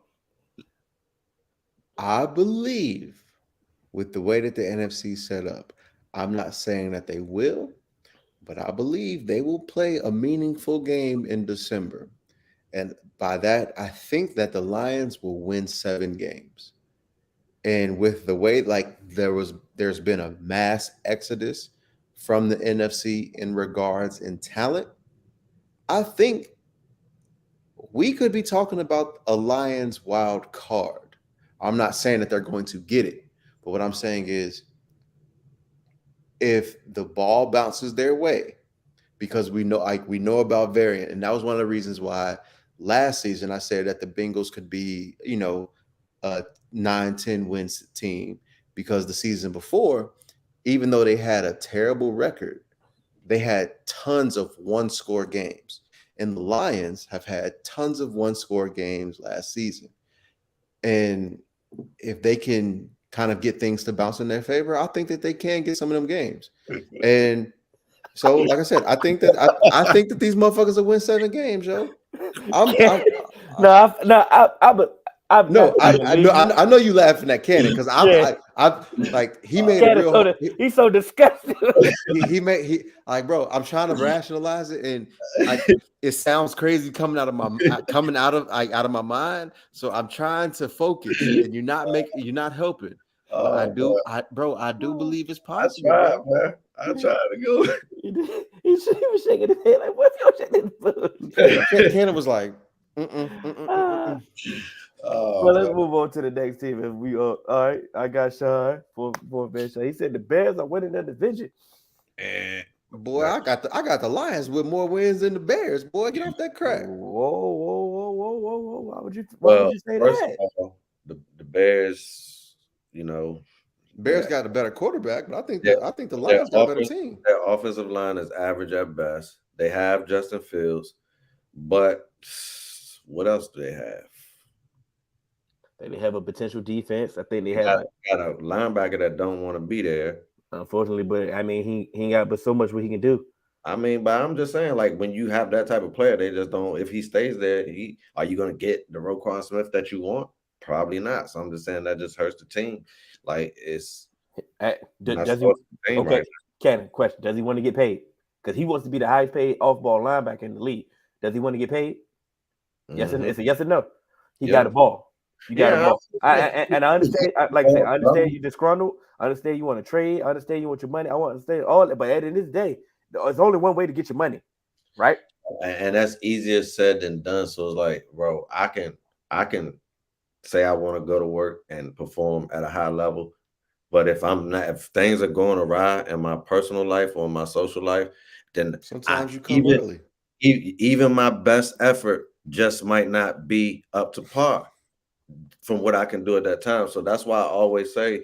[SPEAKER 4] I believe with the way that the NFC set up, I'm not saying that they will, but I believe they will play a meaningful game in December. And by that, I think that the Lions will win 7 games. And with the way, like, there's been a mass exodus from the NFC in regards in talent, I think we could be talking about a Lions wild card. I'm not saying that they're going to get it, but what I'm saying is, if the ball bounces their way, because we know about variant, and that was one of the reasons why last season I said that the Bengals could be, a 9-10 wins team, because the season before, even though they had a terrible record, they had tons of one-score games. And the Lions have had tons of one-score games last season. And if they can kind of get things to bounce in their favor, I think that they can get some of them games. And so, like I said, I think that these motherfuckers will win 7 games, yo.
[SPEAKER 5] I
[SPEAKER 4] know you laughing at Cannon because I like he made it real.
[SPEAKER 5] He's so disgusting.
[SPEAKER 4] he like, bro, I'm trying to rationalize it, and it sounds crazy coming out of my mind. So I'm trying to focus, and you're not helping. But I do believe it's possible, bro.
[SPEAKER 2] Man. I tried to go.
[SPEAKER 5] He was shaking his head like, "What's your shaking?"
[SPEAKER 4] Cannon was like,
[SPEAKER 5] Well, let's move on to the next team. If we all right, I got Sean for Ben Sean. He said the Bears are winning the division.
[SPEAKER 4] Boy, I got the Lions with more wins than the Bears. Boy, get off that crap.
[SPEAKER 5] Whoa! Why would you say that?
[SPEAKER 2] Of all, the Bears,
[SPEAKER 4] Bears got a better quarterback, but I think the Lions got a better team.
[SPEAKER 2] Their offensive line is average at best. They have Justin Fields, but what else do they have?
[SPEAKER 5] They have a potential defense. I think they have
[SPEAKER 2] got a linebacker that don't want to be there.
[SPEAKER 5] Unfortunately, but I mean, he ain't got but so much what he can do.
[SPEAKER 2] I mean, but I'm just saying, like, when you have that type of player, they just don't. If he stays there, are you going to get the Roquan Smith that you want? Probably not. So I'm just saying that just hurts the team. Like, it's
[SPEAKER 5] does he? Okay, Cannon, question: does he want to get paid? Because he wants to be the highest paid off-ball linebacker in the league. Does he want to get paid? Yes, it's a yes or no. He got a ball. You got a ball. I understand. I understand you disgruntled. I understand you want to trade. I understand you want your money. I want to understand all that. But at the end of the day, there's only one way to get your money, right?
[SPEAKER 2] And that's easier said than done. So it's like, bro, I can say I want to go to work and perform at a high level. But if things are going awry in my personal life or my social life, then
[SPEAKER 4] sometimes you come early.
[SPEAKER 2] Even my best effort just might not be up to par from what I can do at that time. So that's why I always say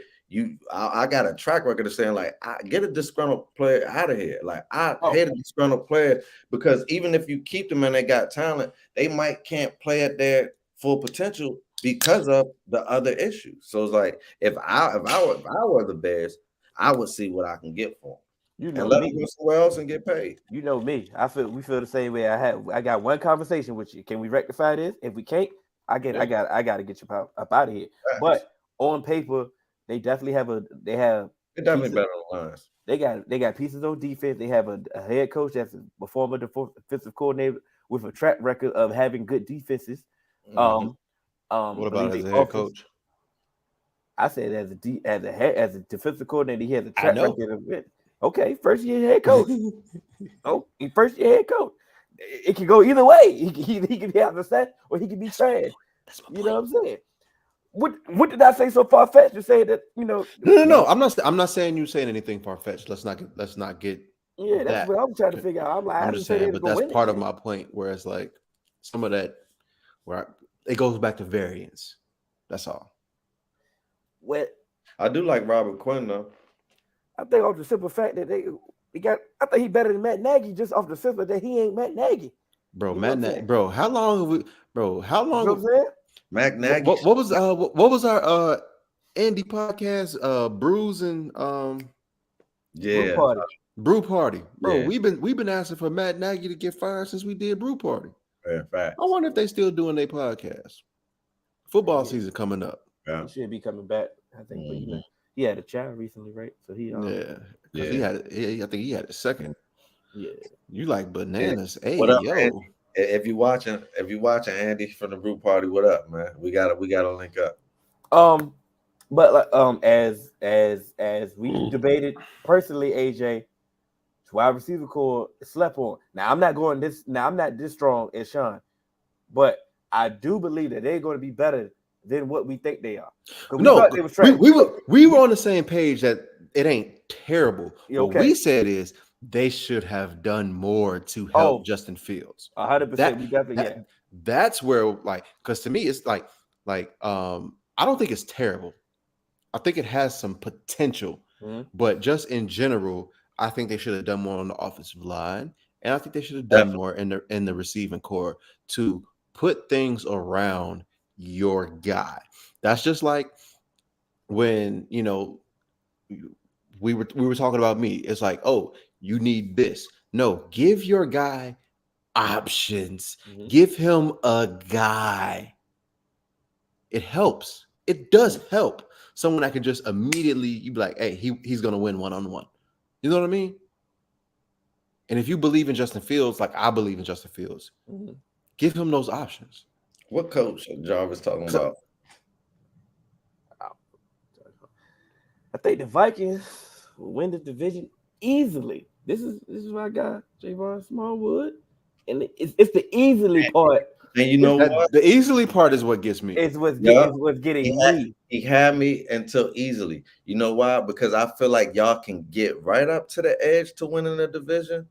[SPEAKER 2] I got a track record of saying, like, I get a disgruntled player out of here. Like, I hate a disgruntled player because even if you keep them and they got talent, they can't play at their full potential because of the other issues. So it's like if I were the Bears, I would see what I can get for them. And let them go somewhere else and get paid.
[SPEAKER 5] You know me. We feel the same way. I got one conversation with you. Can we rectify this? If we can't, I got to get you up out of here. Right. But on paper, they definitely they're
[SPEAKER 2] definitely better on lines.
[SPEAKER 5] They got pieces on defense. They have a head coach that's a former defensive coordinator with a track record of having good defenses.
[SPEAKER 2] Mm-hmm.
[SPEAKER 4] What about as a head coach?
[SPEAKER 5] I said as a defensive coordinator, he has a track record of it. Okay, first year head coach. First year head coach. It can go either way. He can be out the set or he can be trash. You know what I'm saying? What did I say so far fetched to say that No.
[SPEAKER 4] I'm not saying you saying anything far fetched. Let's not get.
[SPEAKER 5] Yeah, that's what I'm trying to figure out.
[SPEAKER 4] I'm just saying, but that's part of my point. Where it's like some of that, it goes back to variance. That's all.
[SPEAKER 5] Well,
[SPEAKER 2] I do like Robert Quinn though.
[SPEAKER 5] I think off the simple fact that I think he's better than Matt Nagy just off the simple that he ain't Matt Nagy.
[SPEAKER 4] Bro, how long have we,
[SPEAKER 2] Matt Nagy.
[SPEAKER 4] What was our Andy podcast? Brews and Brew Party. Bro,
[SPEAKER 2] yeah.
[SPEAKER 4] we've been asking for Matt Nagy to get fired since we did Brew Party.
[SPEAKER 2] Yeah, fact.
[SPEAKER 4] I wonder if they still doing their podcast. Football season coming up.
[SPEAKER 2] Yeah.
[SPEAKER 5] He should be coming back. I think. Mm-hmm. He had a child recently, right? So he
[SPEAKER 4] I think he had a second.
[SPEAKER 5] Yeah.
[SPEAKER 4] You like bananas.
[SPEAKER 2] Yeah.
[SPEAKER 4] Hey,
[SPEAKER 2] what up,
[SPEAKER 4] yo.
[SPEAKER 2] Andy? If you watching Andy from the Brew Party, what up, man? We gotta link up.
[SPEAKER 5] But as we debated personally, AJ, wide receiver core slept on. Now I'm not this strong as Sean, but I do believe that they're going to be better than what we think they are.
[SPEAKER 4] No, we were on the same page that it ain't terrible. Okay. What we said is they should have done more to help Justin Fields.
[SPEAKER 5] 100%.
[SPEAKER 4] That's where, because to me it's like I don't think it's terrible. I think it has some potential, but just in general, I think they should have done more on the offensive line, and I think they should have done more in the receiving core to put things around your guy. That's just like when we were talking about me. It's like, oh, you need this. No, give your guy options. Give him a guy. it helps. It does help. Someone that can just immediately, you be like, hey, he's going to win one-on-one. You know what I mean? And if you believe in Justin Fields, like I believe in Justin Fields, give him those options.
[SPEAKER 2] What coach Jarvis talking about?
[SPEAKER 5] I think the Vikings will win the division easily. This is my guy, Javon Smallwood. And it's the easily part.
[SPEAKER 2] And you know what?
[SPEAKER 4] The easily part is what gets me.
[SPEAKER 5] It's what's getting me.
[SPEAKER 2] He had me until easily. You know why? Because I feel like y'all can get right up to the edge to winning the division.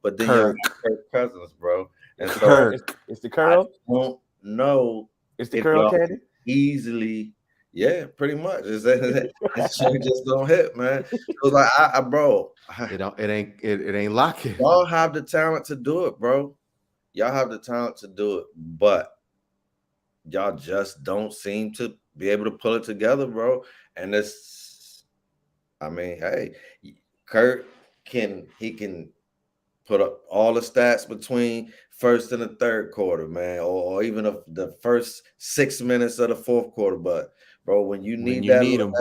[SPEAKER 2] But then y'all got Kirk Cousins, bro. And so
[SPEAKER 5] it's the curl.
[SPEAKER 2] I don't know.
[SPEAKER 5] It's the curl candy.
[SPEAKER 2] Easily. Yeah, pretty much. That shit just don't hit, man. It was like, bro.
[SPEAKER 4] It ain't locking.
[SPEAKER 2] Y'all have the talent to do it, bro. Y'all have the talent to do it, but y'all just don't seem to be able to pull it together, bro. And hey, Kurt can put up all the stats between first and the third quarter, man, or even the first 6 minutes of the fourth quarter. But bro, when you need them,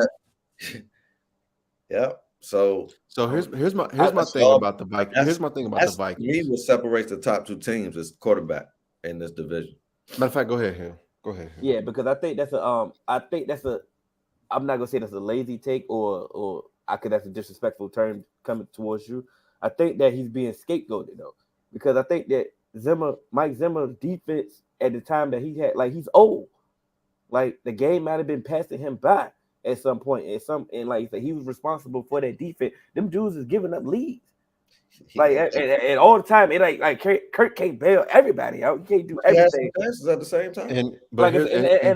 [SPEAKER 2] yeah. So
[SPEAKER 4] here's my thing about the Vikings. Here's my thing about the Vikings.
[SPEAKER 2] Me, what separates the top two teams is quarterback in this division.
[SPEAKER 4] Matter of fact, go ahead, Hill. Go ahead. Hill.
[SPEAKER 5] Yeah, because I think that's I'm not gonna say that's a lazy take or that's a disrespectful term coming towards you. I think that he's being scapegoated though, because I think that Mike Zimmer's defense at the time that he had, like, he's old. Like, the game might have been passing him by at some point. And like I said, he was responsible for that defense. Them dudes is giving up leads. Like, and all the time, it like Kurt can't bail everybody out. You can't do everything.
[SPEAKER 2] At the same time.
[SPEAKER 5] And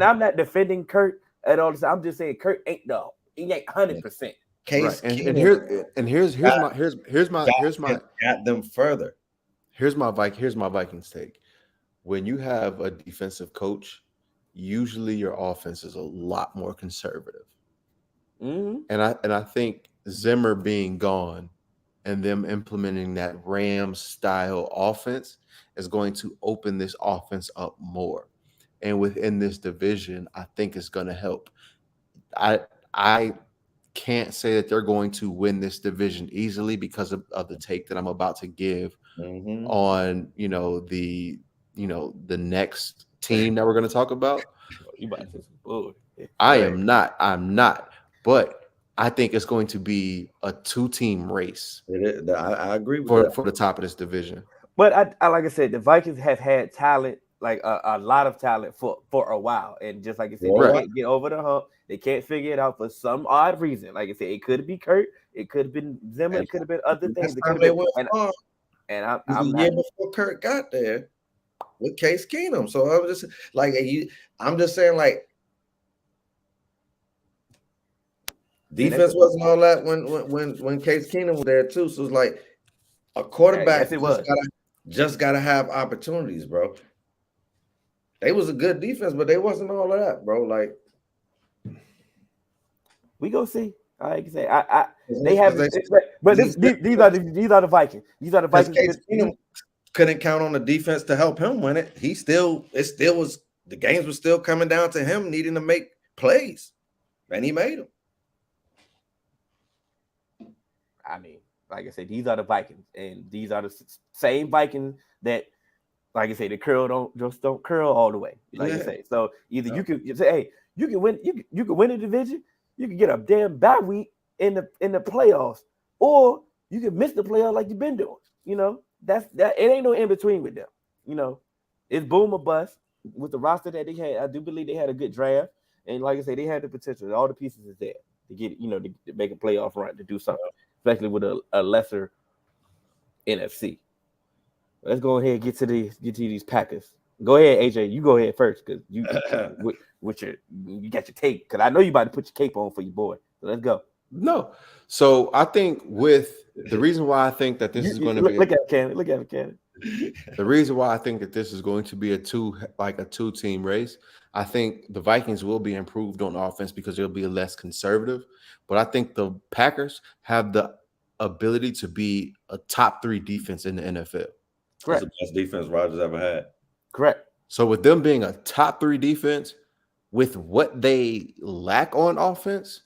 [SPEAKER 5] I'm not defending Kurt at all. I'm just saying Kurt ain't 100%.
[SPEAKER 4] Right. And here's my
[SPEAKER 2] got them further.
[SPEAKER 4] Here's my Vikings take. When you have a defensive coach, usually your offense is a lot more conservative. And I think Zimmer being gone and them implementing that Rams style offense is going to open this offense up more. And within this division, I think it's going to help. I can't say that they're going to win this division easily because of the take that I'm about to give on, the next team that we're going to talk about.
[SPEAKER 5] You about to say some bull.
[SPEAKER 4] I'm not. But I think it's going to be a 2-team race.
[SPEAKER 2] It is. I agree with that.
[SPEAKER 4] For the top of this division.
[SPEAKER 5] But I like I said, the Vikings have had talent, like a lot of talent for a while. And just like I said, they can't get over the hump. They can't figure it out for some odd reason. Like I said, it could be Kurt. It could have been Zimmer. It could have been other things. I'm
[SPEAKER 2] year before Kurt got there with Case Keenum. So I was just like, I'm just saying, like, defense wasn't all that when Case Keenum was there too. So it's like a quarterback just gotta have opportunities, bro. They was a good defense, but they wasn't all of that, bro. Like,
[SPEAKER 5] we go see. Like I say, these are the Vikings. These are the Vikings.
[SPEAKER 2] Case Keenum couldn't count on the defense to help him win it. The games were still coming down to him needing to make plays, and he made them.
[SPEAKER 5] I mean, like I said, these are the Vikings, and these are the same Vikings that, like I say, the curl don't curl all the way. Like I say, so either you can say, hey, you can win, you can win a division, you can get a damn bye week in the playoffs, or you can miss the playoffs like you've been doing. That it ain't no in between with them. It's boom or bust with the roster that they had. I do believe they had a good draft, and like I say, they had the potential. All the pieces is there to get it, to make a playoff run, to do something, especially with a lesser NFC. Let's go ahead and get to these Packers. Go ahead, AJ. You go ahead first because you got your tape. Because I know you about to put your cape on for your boy. So let's go.
[SPEAKER 4] No. So I think with the reason why I think that this is going to be
[SPEAKER 5] look at Cannon.
[SPEAKER 4] The reason why I think that this is going to be a two-team race, I think the Vikings will be improved on offense because they'll be less conservative. But I think the Packers have the ability to be a top 3 defense in the NFL.
[SPEAKER 2] That's
[SPEAKER 5] Correct.
[SPEAKER 2] the best defense Rodgers ever had.
[SPEAKER 5] Correct.
[SPEAKER 4] So with them being a top 3 defense, with what they lack on offense,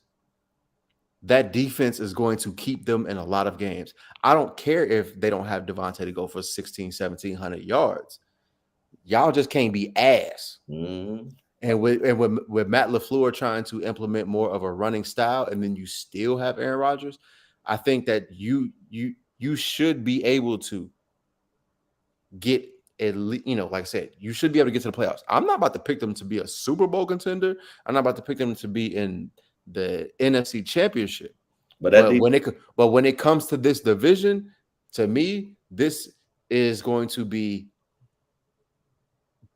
[SPEAKER 4] that defense is going to keep them in a lot of games. I don't care if they don't have Devontae to go for 1,700 yards. Y'all just can't be ass.
[SPEAKER 2] Mm-hmm.
[SPEAKER 4] And with Matt LaFleur trying to implement more of a running style, and then you still have Aaron Rodgers, I think that you should be able to get at least, like I said, you should be able to get to the playoffs. I'm not about to pick them to be a Super Bowl contender. I'm not about to pick them to be in the NFC Championship. But when it comes to this division, to me, this is going to be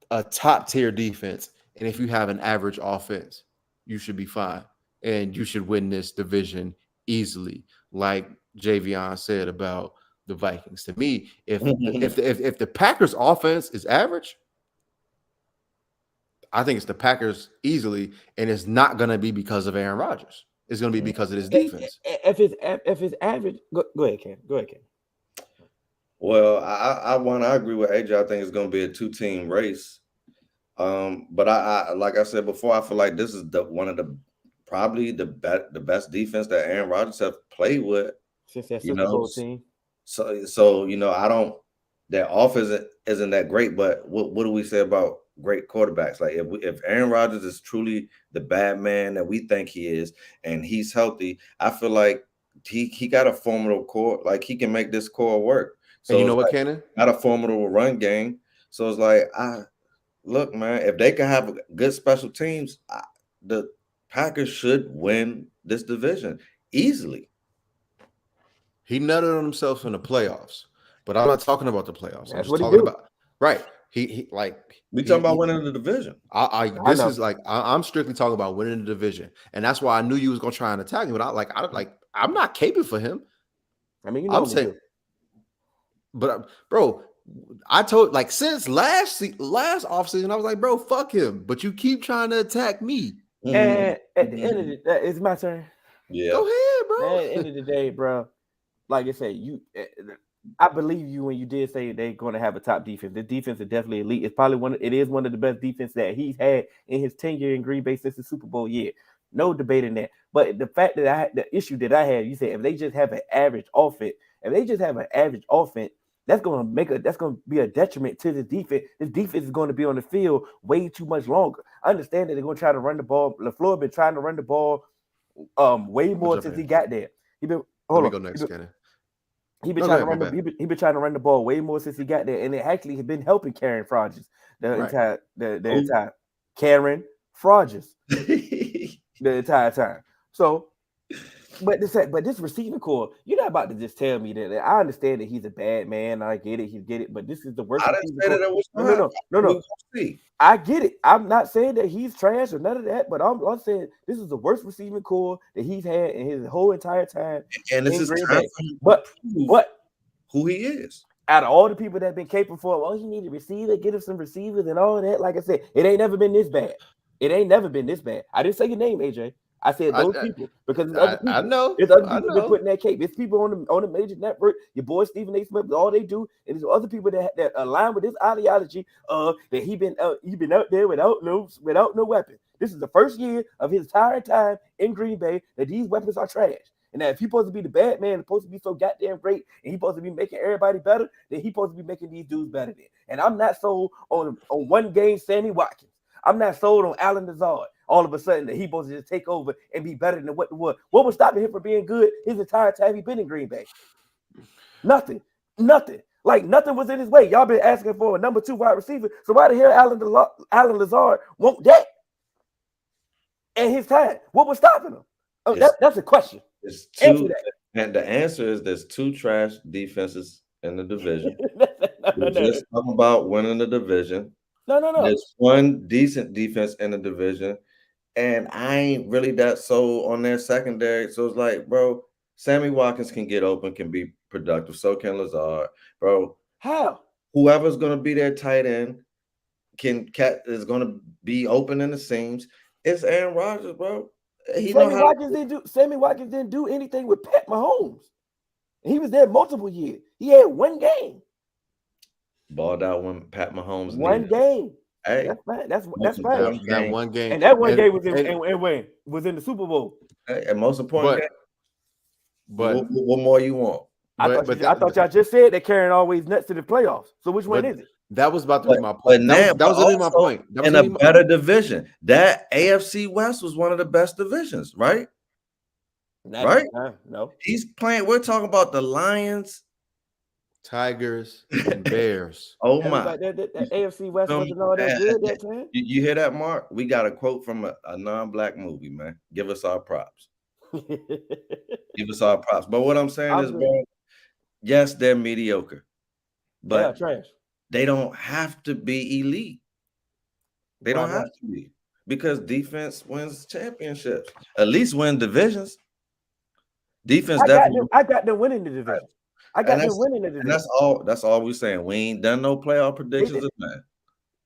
[SPEAKER 4] a top tier defense. And if you have an average offense, you should be fine. And you should win this division easily. Like Javion said about the Vikings. To me, if the Packers offense is average, I think it's the Packers easily, and it's not going to be because of Aaron Rodgers. It's going to be because of his defense.
[SPEAKER 5] If it's average, go ahead, Ken. Go ahead, Ken.
[SPEAKER 2] Well, I agree with AJ. I think it's going to be a 2-team race. But I like I said before, I feel like this is one of the probably the best defense that Aaron Rodgers have played with
[SPEAKER 5] since that Super Bowl team.
[SPEAKER 2] So I don't. Their offense isn't that great, but what do we say about great quarterbacks? Like if Aaron Rodgers is truly the bad man that we think he is, and he's healthy, I feel like he got a formidable core. Like he can make this core work. So
[SPEAKER 4] and you know what, Cannon?
[SPEAKER 2] Got a formidable run game. So it's like look, man, if they can have good special teams, the Packers should win this division easily.
[SPEAKER 4] He nutted on himself in the playoffs, but I'm not talking about the playoffs.
[SPEAKER 5] That's
[SPEAKER 4] I'm just talking about right. He
[SPEAKER 2] we talking about winning the division.
[SPEAKER 4] I'm strictly talking about winning the division, and that's why I knew you was gonna try and attack me. But I'm not caping for him.
[SPEAKER 5] I mean,
[SPEAKER 4] I'm saying, but bro, I told since last offseason, I was like, bro, fuck him. But you keep trying to attack me.
[SPEAKER 5] And at the end of the day, it's my turn.
[SPEAKER 2] Yeah,
[SPEAKER 4] go ahead, bro.
[SPEAKER 5] At the end of the day, bro, like I said, I believe you when you did say they're going to have a top defense. The defense is definitely elite. It's probably it is one of the best defense that he's had in his tenure in Green Bay since the Super Bowl year. No debating that. But the fact that the issue that I had, you said if they just have an average offense, that's going to be a detriment to the defense. This defense is going to be on the field way too much longer. I understand that they're going to try to run the ball. LaFleur been trying to run the ball way more since he got there. He been hold on. Go next, Kenny. He been trying to run the ball way more since he got there, and it actually has been helping Karen FRAUDgers the entire Karen FRAUDgers the entire time. So, but this receiving core, you're not about to just tell me that. I understand that he's a bad man. I get it, but this is the worst.
[SPEAKER 2] I didn't say that it was
[SPEAKER 5] no. I get it. I'm not saying that he's trash or none of that, but I'm saying this is the worst receiving core that he's had in his whole entire time.
[SPEAKER 2] And this is time
[SPEAKER 5] but
[SPEAKER 2] who he is.
[SPEAKER 5] Out of all the people that have been capable for, well, he needed a receiver, get him some receivers and all that. Like I said, it ain't never been this bad. I didn't say your name, AJ. I said those people because it's other people.
[SPEAKER 4] I know.
[SPEAKER 5] It's other people that putting that cape. It's people on the major network. Your boy Stephen A. Smith. All they do, and there's other people that align with this ideology of that he been out there without no weapon. This is the first year of his entire time in Green Bay that these weapons are trash. And that if he's supposed to be the bad man, supposed to be so goddamn great, and he's supposed to be making everybody better, then he's supposed to be making these dudes better than. And I'm not sold on one game Sammy Watkins. I'm not sold on Alan Lazard. All of a sudden that he's supposed to just take over and be better than what was stopping him from being good his entire time he's been in Green Bay? Nothing. Like nothing was in his way. Y'all been asking for a number 2 wide receiver. So why the hell Alan Lazard won't that? At his time, what was stopping him? That's a question.
[SPEAKER 2] It's two, and the answer is there's 2 trash defenses in the division. We're just talking about winning the division.
[SPEAKER 5] No.
[SPEAKER 2] There's 1 decent defense in the division, and I ain't really that sold on their secondary. So it's like, bro, Sammy Watkins can get open, can be productive. So can Lazard, bro.
[SPEAKER 5] How?
[SPEAKER 2] Whoever's gonna be their tight end is gonna be open in the seams. It's Aaron Rodgers, bro.
[SPEAKER 5] Sammy Watkins didn't do anything with Pat Mahomes. He was there multiple years. He had 1 game.
[SPEAKER 2] Balled out when Pat Mahomes
[SPEAKER 5] 1 game.
[SPEAKER 2] Hey,
[SPEAKER 5] That's fine. That's
[SPEAKER 2] most
[SPEAKER 5] fine.
[SPEAKER 2] important
[SPEAKER 4] That
[SPEAKER 2] game.
[SPEAKER 4] one game.
[SPEAKER 5] And that one
[SPEAKER 4] And-
[SPEAKER 5] game was
[SPEAKER 4] and-
[SPEAKER 5] was in the Super Bowl.
[SPEAKER 2] Hey, and most important game.
[SPEAKER 4] But
[SPEAKER 2] What more you want?
[SPEAKER 5] I thought y'all just said that Karen always nuts to the playoffs. So which one is it?
[SPEAKER 4] that was about to be my
[SPEAKER 2] But
[SPEAKER 4] point.
[SPEAKER 2] now,
[SPEAKER 4] That was gonna be my point. That was
[SPEAKER 2] in
[SPEAKER 4] gonna
[SPEAKER 2] a
[SPEAKER 4] be my-
[SPEAKER 2] better division. That AFC West was one of the best divisions, right? Right?
[SPEAKER 5] No.
[SPEAKER 2] He's playing. We're talking about the Lions,
[SPEAKER 4] Tigers, and Bears.
[SPEAKER 2] Oh
[SPEAKER 5] That
[SPEAKER 2] my!
[SPEAKER 5] AFC West wasn't all that good that time.
[SPEAKER 2] You hear that, Mark? We got a quote from a non-black movie, man. Give us our props. Give us our props. But what I'm saying is, bro, yes, they're mediocre, but
[SPEAKER 5] trash.
[SPEAKER 2] they don't have to be elite. They don't have to be, because defense wins championships. At least win divisions. Defense definitely.
[SPEAKER 5] I got them winning the division.
[SPEAKER 2] And that's all we're saying. We ain't done no playoff predictions, man.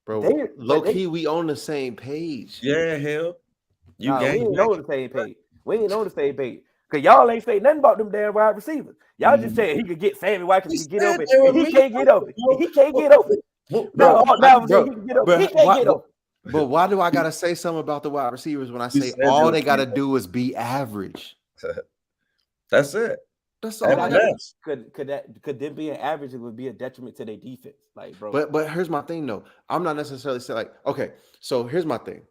[SPEAKER 4] Bro, low key, we on the same page.
[SPEAKER 2] Yeah, hell.
[SPEAKER 5] We ain't on the same page. We ain't on the same page. Cause y'all ain't say nothing about them damn wide receivers. Y'all just said he could get Sammy Watkins, he could get open. He can't get open. He can't get open. Now he can get open. He can't get open.
[SPEAKER 4] But why do I gotta say something about the wide receivers when I say all they gotta do is be average?
[SPEAKER 2] That's it.
[SPEAKER 4] That's all.
[SPEAKER 5] Could them being average, it would be a detriment to their defense, like, bro.
[SPEAKER 4] But here's my thing though. I'm not necessarily saying like, okay. So here's my thing.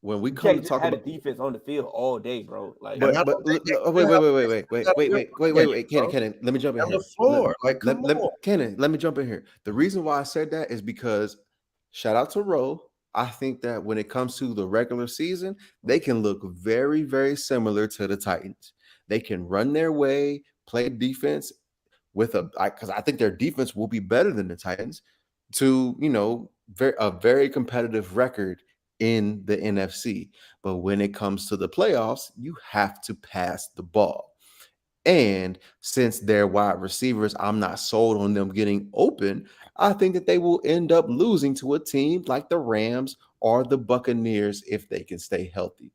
[SPEAKER 4] When we come to talk about
[SPEAKER 5] defense on the field all day, bro. Like,
[SPEAKER 4] wait, Kenan, let me jump in here. Kenan, let me jump in here. The reason why I said that is because shout out to Roe. I think that when it comes to the regular season, they can look very, very similar to the Titans. They can run their way, play defense with because I think their defense will be better than the Titans to, a very competitive record in the NFC. But when it comes to the playoffs, you have to pass the ball. And since they're wide receivers, I'm not sold on them getting open. I think that they will end up losing to a team like the Rams or the Buccaneers if they can stay healthy.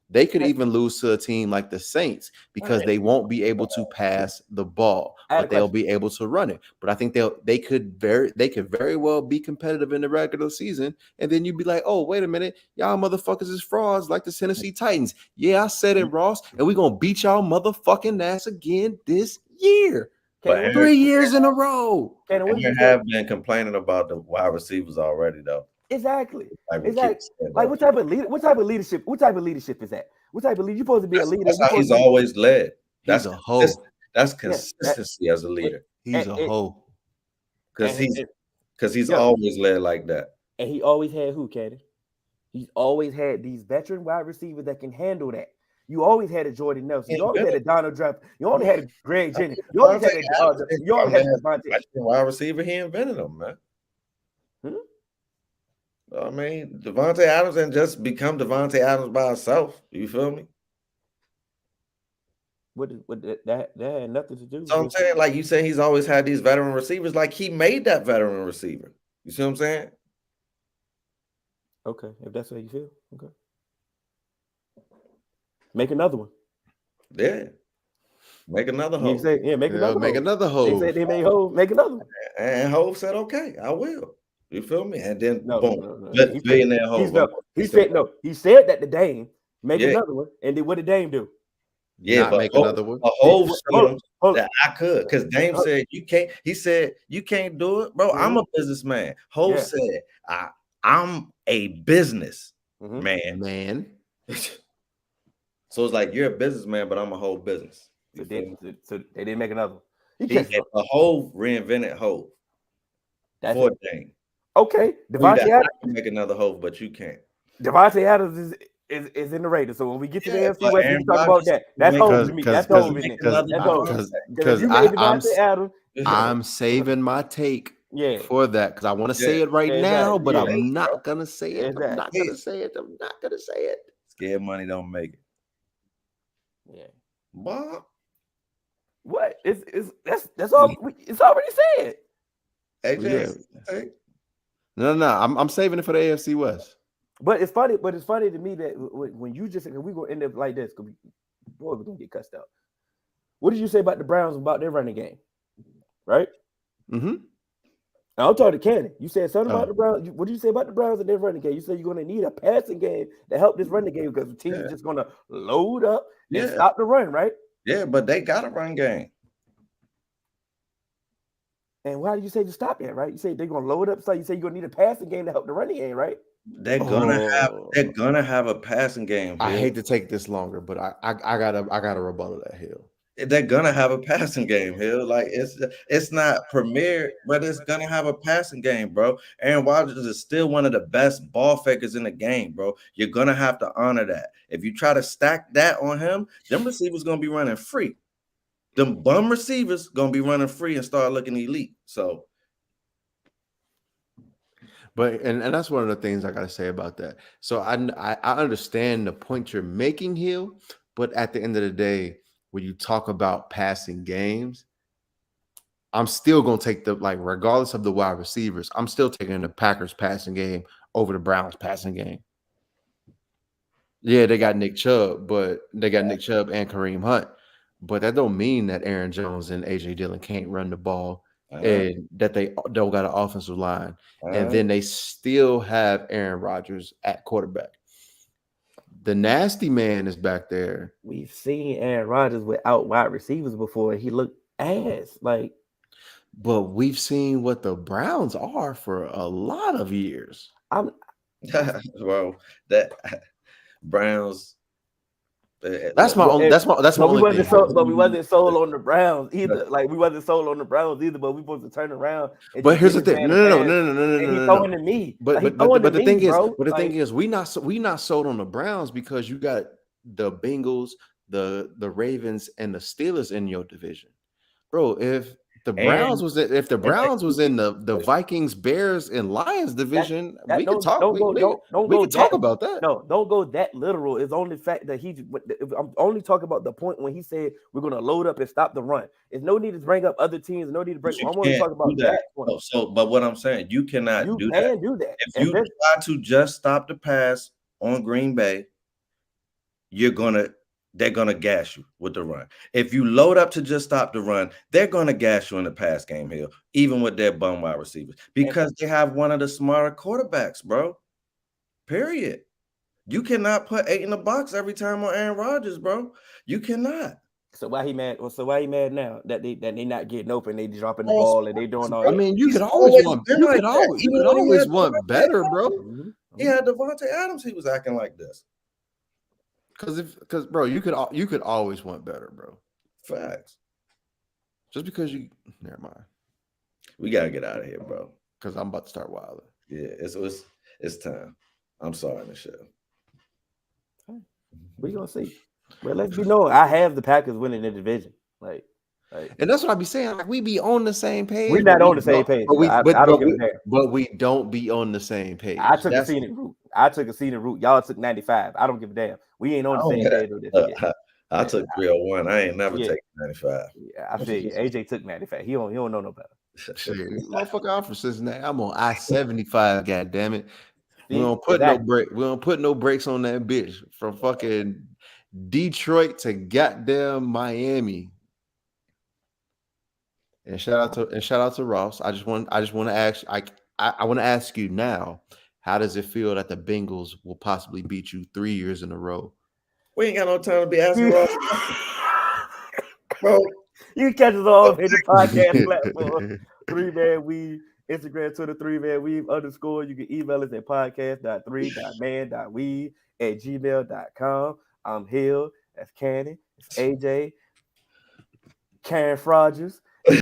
[SPEAKER 4] They could even lose to a team like the Saints because they won't be able to pass the ball, but they'll be able to run it. But I think they could very well be competitive in the regular season. And then you'd be like, oh, wait a minute, y'all motherfuckers is frauds like the Tennessee Titans. Yeah, I said it, Ross, and we're gonna beat y'all motherfucking ass again this year. But 3 years in a row.
[SPEAKER 2] And you have been complaining about the wide receivers already, though.
[SPEAKER 5] Exactly. Like what type of leadership is that? What type of leader? You're supposed to be a leader.
[SPEAKER 2] That's how he's always led. That's
[SPEAKER 4] a hoe.
[SPEAKER 2] That's consistency as a leader.
[SPEAKER 4] He's a hoe.
[SPEAKER 2] Because he's always led like that.
[SPEAKER 5] And he always had who, Cannon? He's always had these veteran wide receivers that can handle that. You always had a Jordan Nelson. You always had a Donald Trump. You only had a Greg Jennings. You always had a Devontae.
[SPEAKER 2] Wide receiver, he invented them, man. I mean, Devontae Adams didn't just become Devontae Adams by himself. You feel me?
[SPEAKER 5] That had nothing to do with
[SPEAKER 2] so I'm saying, like you say, he's always had these veteran receivers. Like he made that veteran receiver. You see what I'm saying?
[SPEAKER 5] Okay, if that's how you feel, okay. Make another one.
[SPEAKER 2] Yeah. Make another hoe.
[SPEAKER 5] Make
[SPEAKER 4] another hoe.
[SPEAKER 5] They said they made hoe. Make another one.
[SPEAKER 2] And Hov said, okay, I will. You feel me? And then boom.
[SPEAKER 5] Billionaire Hov. He said that to Dame. Make another one. And then what did Dame do?
[SPEAKER 2] Yeah, but
[SPEAKER 4] make another one.
[SPEAKER 2] A Hov showed him that I could. Because Dame said you can't. He said, you can't do it. Bro, I'm a businessman. Hov said, I'm a business man. So it's like you're a businessman, but I'm a whole business.
[SPEAKER 5] So they didn't make another one.
[SPEAKER 2] A Hov reinvented Hov.
[SPEAKER 5] That's
[SPEAKER 2] for Dame.
[SPEAKER 5] Okay, Devontae Adams
[SPEAKER 2] can make another Hov, but you can't.
[SPEAKER 5] Devontae Adams is in the Raiders. So when we get to the NFC West, we can talk about that. That's Hov to me. That's Hov in there.
[SPEAKER 4] I'm saving my take for that because I want to say it right now, but I'm not gonna say it. I'm not gonna say it.
[SPEAKER 2] Scared money don't make it.
[SPEAKER 5] Yeah.
[SPEAKER 2] Bob.
[SPEAKER 5] What? That's all. It's already said.
[SPEAKER 2] AJ.
[SPEAKER 4] Hey. No. I'm saving it for the AFC West.
[SPEAKER 5] But it's funny to me that when you just we're gonna end up like this, because we're gonna get cussed out. What did you say about the Browns about their running game? Right?
[SPEAKER 4] Mm-hmm.
[SPEAKER 5] I'm talking to Cannon. You said something about the Browns. What did you say about the Browns and their running game? You said you're going to need a passing game to help this running game because the team is just going to load up and stop the run, right?
[SPEAKER 2] Yeah, but they got a run game.
[SPEAKER 5] And why did you say to stop that, right? You say they're going to load up. So you say you're going to need a passing game to help the running game, right?
[SPEAKER 2] They're gonna have a passing game.
[SPEAKER 4] I hate to take this longer, but I gotta rebuttal that, Hill.
[SPEAKER 2] They're gonna have a passing game, Hill. Like it's not premier, but it's gonna have a passing game, bro. Aaron Rodgers is still one of the best ball fakers in the game, bro. You're gonna have to honor that. If you try to stack that on him, them receivers gonna be running free. Them bum receivers gonna be running free and start looking elite. So.
[SPEAKER 4] But and that's one of the things I gotta say about that. So I understand the point you're making, Hill, but at the end of the day, when you talk about passing games, I'm still gonna take regardless of the wide receivers, I'm still taking the Packers passing game over the Browns passing game. Yeah, they got Nick Chubb, and Kareem Hunt, but that don't mean that Aaron Jones and AJ Dillon can't run the ball. And that they don't got an offensive line, and then they still have Aaron Rodgers at quarterback. The nasty man is back there.
[SPEAKER 5] We've seen Aaron Rodgers without wide receivers before. He looked ass.
[SPEAKER 4] But we've seen what the Browns are for a lot of years.
[SPEAKER 2] Well, that Browns.
[SPEAKER 4] That's my only.
[SPEAKER 5] We wasn't sold on the Browns either. We wasn't sold on the Browns either. But we supposed to turn around.
[SPEAKER 4] But here's the thing. No.
[SPEAKER 5] He's throwing to me.
[SPEAKER 4] But the thing is, we not sold on the Browns because you got the Bengals, the Ravens, and the Steelers in your division, bro. If the Browns was in the Vikings, Bears, and Lions division, we could talk. We could talk about that.
[SPEAKER 5] No, don't go that literal. It's only the fact that I'm only talking about the point when he said we're going to load up and stop the run. There's no need to bring up other teams. No need to bring. I want to talk about that point.
[SPEAKER 2] But what I'm saying, you cannot do that. If you try to just stop the pass on Green Bay, they're going to gas you with the run. If you load up to just stop the run, they're going to gas you in the pass game, Hill, even with their bum wide receivers, because they have one of the smarter quarterbacks, bro. Period. You cannot put 8 in the box every time on Aaron Rodgers, bro. You cannot.
[SPEAKER 5] So why he mad? Well, so why he mad now that they not getting open? They dropping the ball and they doing all.
[SPEAKER 4] I mean, you could always want better, bro.
[SPEAKER 2] He had Devontae Adams. He was acting like this.
[SPEAKER 4] Because bro, you could always want better, bro.
[SPEAKER 2] Facts.
[SPEAKER 4] Just because never mind.
[SPEAKER 2] We gotta get out of here, bro.
[SPEAKER 4] Because I'm about to start wilding.
[SPEAKER 2] Yeah, it's time. I'm sorry, Michelle.
[SPEAKER 5] We gonna see. Well, let's be known. I have the Packers winning the division.
[SPEAKER 4] And that's what I be saying. We be on the same page.
[SPEAKER 5] We're not on the same page. I don't give a damn.
[SPEAKER 4] But we don't be on the same page.
[SPEAKER 5] I took a scenic route. Y'all took 95. I don't give a damn. We ain't on the same page with this.
[SPEAKER 2] I took 301. I ain't never taken 95.
[SPEAKER 5] Yeah, I feel you. AJ took 95. He don't know no better.
[SPEAKER 4] Shit, motherfucker, I'm from Cincinnati. I'm on I-75. God damn it. We don't put no break. We don't put no brakes on that bitch from fucking Detroit to goddamn Miami. And shout out to Ross. I want to ask. I want to ask you now. How does it feel that the Bengals will possibly beat you 3 years in a row?
[SPEAKER 2] We ain't got no time to be asking Ross. Bro,
[SPEAKER 5] you can catch us all in the podcast platform. 3Man Weave, Instagram, Twitter, 3Man Weave _. You can email us at podcast.3.man.weave@gmail.com. I'm Hill. That's Cannon. It's AJ. Karen FRAUDgers.